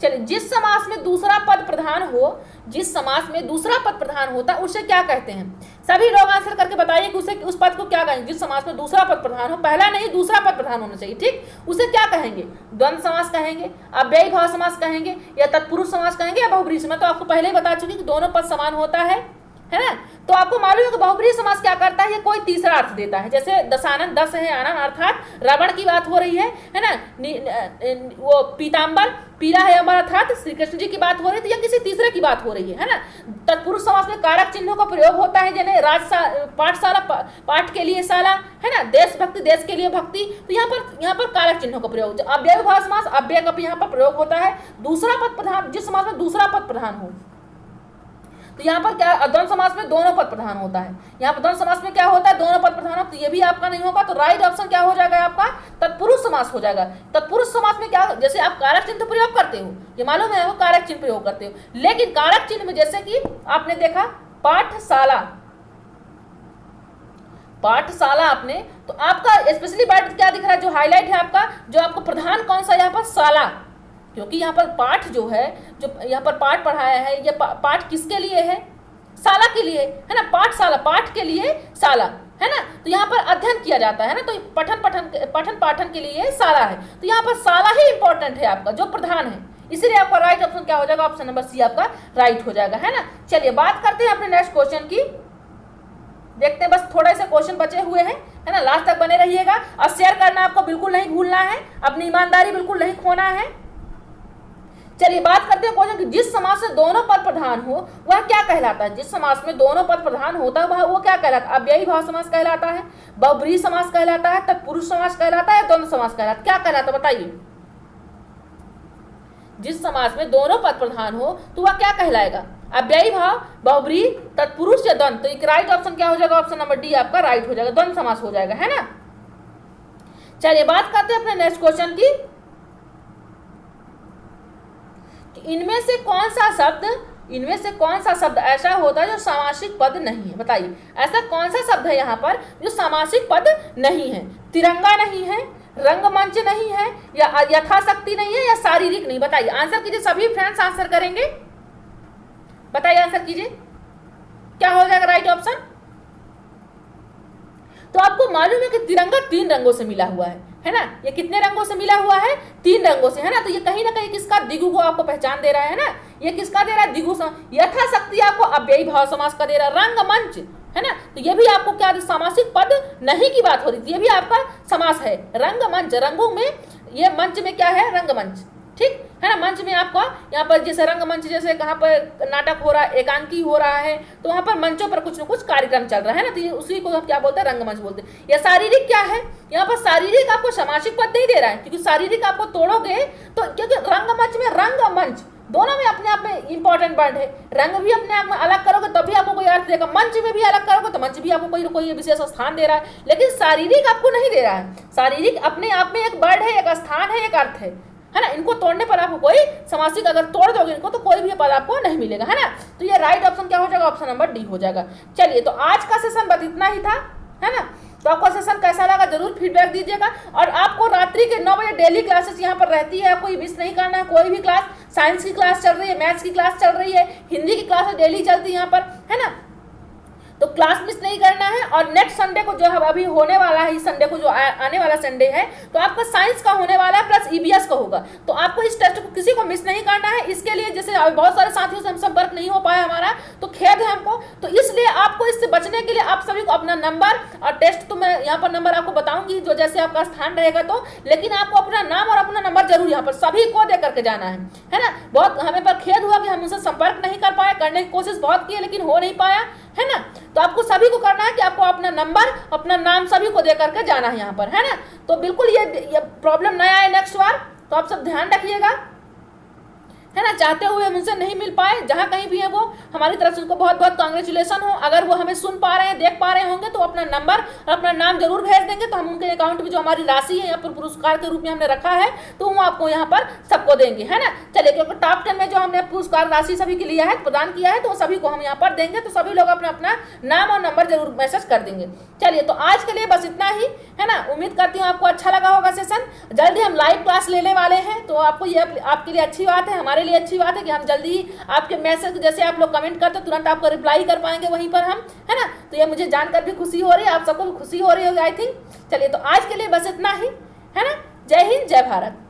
चलिए, जिस समास में दूसरा पद प्रधान हो, जिस समास में दूसरा पद प्रधान होता है उसे क्या कहते हैं। सभी लोग आंसर करके बताइए कि उसे, उस पद को क्या कहेंगे, जिस समास में दूसरा पद प्रधान हो, पहला नहीं दूसरा पद प्रधान होना चाहिए, ठीक, उसे क्या कहेंगे, द्वंद्व समास कहेंगे, अव्ययी भाव समास कहेंगे, या तत्पुरुष समास कहेंगे, या बहुब्रीहि समास। तो आपको पहले ही बता चुकी कि दोनों पद समान होता है ना। तो आपको मालूम है कि बहुब्रीहि समास क्या करता है, ये कोई तीसरा अर्थ देता है। जैसे दशानन, दस है आनन, अर्थात रावण की बात हो रही है ना, वो पीताम्बर, पीला है अमर, अर्थात श्री कृष्ण जी की बात हो रही है, तो या किसी तीसरे की बात हो रही है ना। तत्पुरुष समास में कारक चिन्हों का प्रयोग होता है, जैसे पाठशाला, पाठ के लिए शाला, है ना, देशभक्ति, देश के लिए भक्ति, तो यहाँ पर कारक चिन्हों का प्रयोग। अव्ययी भाव समास, अव्यय का यहाँ पर प्रयोग होता है, दूसरा पद प्रधान, जिस समास में दूसरा पद प्रधान हो। तो यहाँ पर क्या, द्वंद्व समास में दोनों पद प्रधान होता है, यहाँ पर द्वंद्व समास में क्या होता है, दोनों पद प्रधान, तो ये भी आपका नहीं होगा। तो राइट ऑप्शन क्या हो जाएगा आपका, तत्पुरुष समास हो जाएगा। तत्पुरुष समास में क्या, जैसे आप कारक चिन्ह प्रयोग करते हो, ये मालूम है, वो कारक चिन्ह प्रयोग करते हो, लेकिन कारक चिन्ह में जैसे कि आपने देखा पाठशाला, पाठशाला आपने, तो आपका स्पेशली बात क्या दिख रहा है, जो हाईलाइट है आपका, जो आपको प्रधान कौन सा, यहाँ पर शाला, क्योंकि यहाँ पर पाठ जो है, जो यहाँ पर पाठ पढ़ाया है, ये पाठ किसके लिए है, शाला के लिए, है ना, पाठशाला, पाठ के लिए शाला, है ना। तो यहाँ पर अध्ययन किया जाता है ना, तो पठन पाठन के लिए शाला है, तो यहाँ पर शाला ही इंपॉर्टेंट है आपका, जो प्रधान है, इसलिए आपका राइट ऑप्शन क्या हो जाएगा, ऑप्शन नंबर सी आपका राइट हो जाएगा, है ना। चलिए बात करते हैं अपने नेक्स्ट क्वेश्चन की, देखते हैं, बस थोड़े से क्वेश्चन बचे हुए हैं, है ना, लास्ट तक बने रहिएगा, और शेयर करना आपको बिल्कुल नहीं भूलना है, अपनी ईमानदारी बिल्कुल नहीं खोना है। चलिए बात करते हैं क्वेश्चन की, जिस समास में दोनों पद प्रधान हो वह क्या कहलाता है। जिस समास में दोनों पद प्रधान होता है वह वो क्या कहलाता है, अव्ययी भाव समास कहलाता है, बहुब्रीहि समास कहलाता है, तत्पुरुष समास कहलाता है, द्वंद्व समास कहलाता है, क्या कहलाता है बताइए। जिस समास में दोनों पद प्रधान हो तो वह क्या कहलाएगा, अव्ययी भाव, बहुब्रीहि, तत्पुरुष या द्वंद्व। तो एक राइट ऑप्शन क्या हो जाएगा, ऑप्शन नंबर डी आपका राइट हो जाएगा, द्वंद्व समास हो जाएगा, है ना। चलिए बात करते हैं अपने नेक्स्ट क्वेश्चन की, इनमें से कौन सा शब्द ऐसा होता है जो सामासिक पद नहीं है, बताइए ऐसा कौन सा शब्द है यहाँ पर जो सामासिक पद नहीं है। तिरंगा नहीं है, रंगमंच नहीं है, या यथाशक्ति नहीं है, या शारीरिक नहीं, बताइए आंसर कीजिए, सभी फ्रेंड्स आंसर करेंगे, बताइए आंसर कीजिए, क्या हो जाएगा राइट ऑप्शन। तो आपको मालूम है कि तिरंगा 3 रंगों से मिला हुआ है ना, ये कितने रंगों से मिला हुआ है, 3 रंगों से, है ना। तो ये कहीं ना कहीं किसका, द्विगु को आपको पहचान दे रहा है ना, ये किसका दे रहा है, द्विगु। यथाशक्ति आपको अव्ययी भाव समास का दे रहा है, रंगमंच है ना। तो ये भी आपको क्या, सामासिक पद नहीं की बात हो रही थी, ये भी आपका समास है। रंगमंच, रंगों में, ये मंच में क्या है, रंगमंच, ठीक है ना। मंच में आपका यहाँ पर जैसे रंगमंच, जैसे कहाँ पर नाटक हो रहा है, एकांकी हो रहा है, तो वहाँ पर मंचों पर कुछ न कुछ कार्यक्रम चल रहा है ना, तो उसी को हम क्या बोलते हैं, रंगमंच बोलते हैं। या शारीरिक क्या है, यहाँ पर शारीरिक आपको सामासिक पद नहीं दे रहा है, क्योंकि शारीरिक आपको तोड़ोगे तो, क्योंकि रंगमंच में रंगमंच दोनों में अपने आप में इंपॉर्टेंट वर्ड है। रंग भी अपने आप में अलग करोगे तभी आपको कोई अर्थ देगा, मंच में भी अलग करोगे तो मंच भी आपको कोई कोई विशेष स्थान दे रहा है, लेकिन शारीरिक आपको नहीं दे रहा है। शारीरिक अपने आप में एक वर्ड है, एक स्थान है, एक अर्थ है ना। इनको तोड़ने पर आपको कोई समासिक, अगर तोड़ दोगे इनको तो कोई भी पद आपको नहीं मिलेगा, है ना। तो ये राइट ऑप्शन क्या हो जाएगा, ऑप्शन नंबर डी हो जाएगा। चलिए, तो आज का सेशन बस इतना ही था, है ना। तो आपको सेशन कैसा लगा जरूर फीडबैक दीजिएगा। और आपको रात्रि के 9 बजे डेली क्लासेस यहाँ पर रहती है, कोई मिस नहीं करना है कोई भी क्लास। साइंस की क्लास चल रही है, मैथ्स की क्लास चल रही है, हिंदी की क्लास डेली चलती है यहाँ पर, है ना। तो क्लास मिस नहीं करना है। और नेक्स्ट संडे को जो अभी होने वाला है, इस संडे को जो आने वाला संडे है, तो आपका साइंस का होने वाला है प्लस ईवीएस का होगा। तो आपको इस टेस्ट को किसी को मिस नहीं करना है। इसके लिए जैसे बहुत सारे साथियों से हम संपर्क नहीं हो पाया हमारा, तो खेद है हमको। तो इसलिए आपको इससे बचने के लिए आप सभी को अपना नंबर और टेस्ट, तो मैं यहाँ पर नंबर आपको बताऊंगी जो जैसे आपका स्थान रहेगा, तो लेकिन आपको अपना नाम और अपना नंबर जरूर यहाँ पर सभी को दे करके जाना है ना। बहुत हमें पर खेद हुआ कि हम उनसे संपर्क नहीं कर पाए, करने की कोशिश बहुत की लेकिन हो नहीं पाया, है ना। तो आपको सभी को करना है कि आपको अपना नंबर, अपना नाम सभी को दे करके जाना है यहाँ पर, है ना। तो बिल्कुल ये प्रॉब्लम न आए नेक्स्ट बार, तो आप सब ध्यान रखिएगा, है ना। चाहते हुए हम उनसे नहीं मिल पाए, जहाँ कहीं भी है वो हमारी तरफ से उनको बहुत बहुत कांग्रेचुलेसन हो। अगर वो हमें सुन पा रहे हैं, देख पा रहे होंगे, तो अपना नंबर और अपना नाम जरूर भेज देंगे, तो हम उनके अकाउंट में जो हमारी राशि है यहाँ पर पुरस्कार के रूप में हमने रखा है, तो वो आपको यहाँ पर सबको देंगे, है ना। चलिए, क्योंकि टॉप 10 में जो हमने पुरस्कार राशि सभी के लिया है, प्रदान किया है, तो सभी को हम यहाँ पर देंगे। तो सभी लोग अपना अपना नाम और नंबर जरूर मैसेज कर देंगे। चलिए, तो आज के लिए बस इतना ही, है ना। उम्मीद करती हूँ आपको अच्छा लगा होगा सेशन। जल्दी हम लाइव क्लास लेने वाले हैं, तो आपको ये आपके लिए अच्छी बात है, हमारे लिए अच्छी बात है कि हम जल्दी ही आपके मैसेज, जैसे आप लोग कमेंट करते हो तुरंत आपको रिप्लाई कर पाएंगे वहीं पर हम, है ना। तो ये मुझे जानकर भी खुशी हो रही है, आप सबको भी खुशी हो रही होगी आई थिंक। चलिए, तो आज के लिए बस इतना ही, है ना। जय हिंद, जय भारत।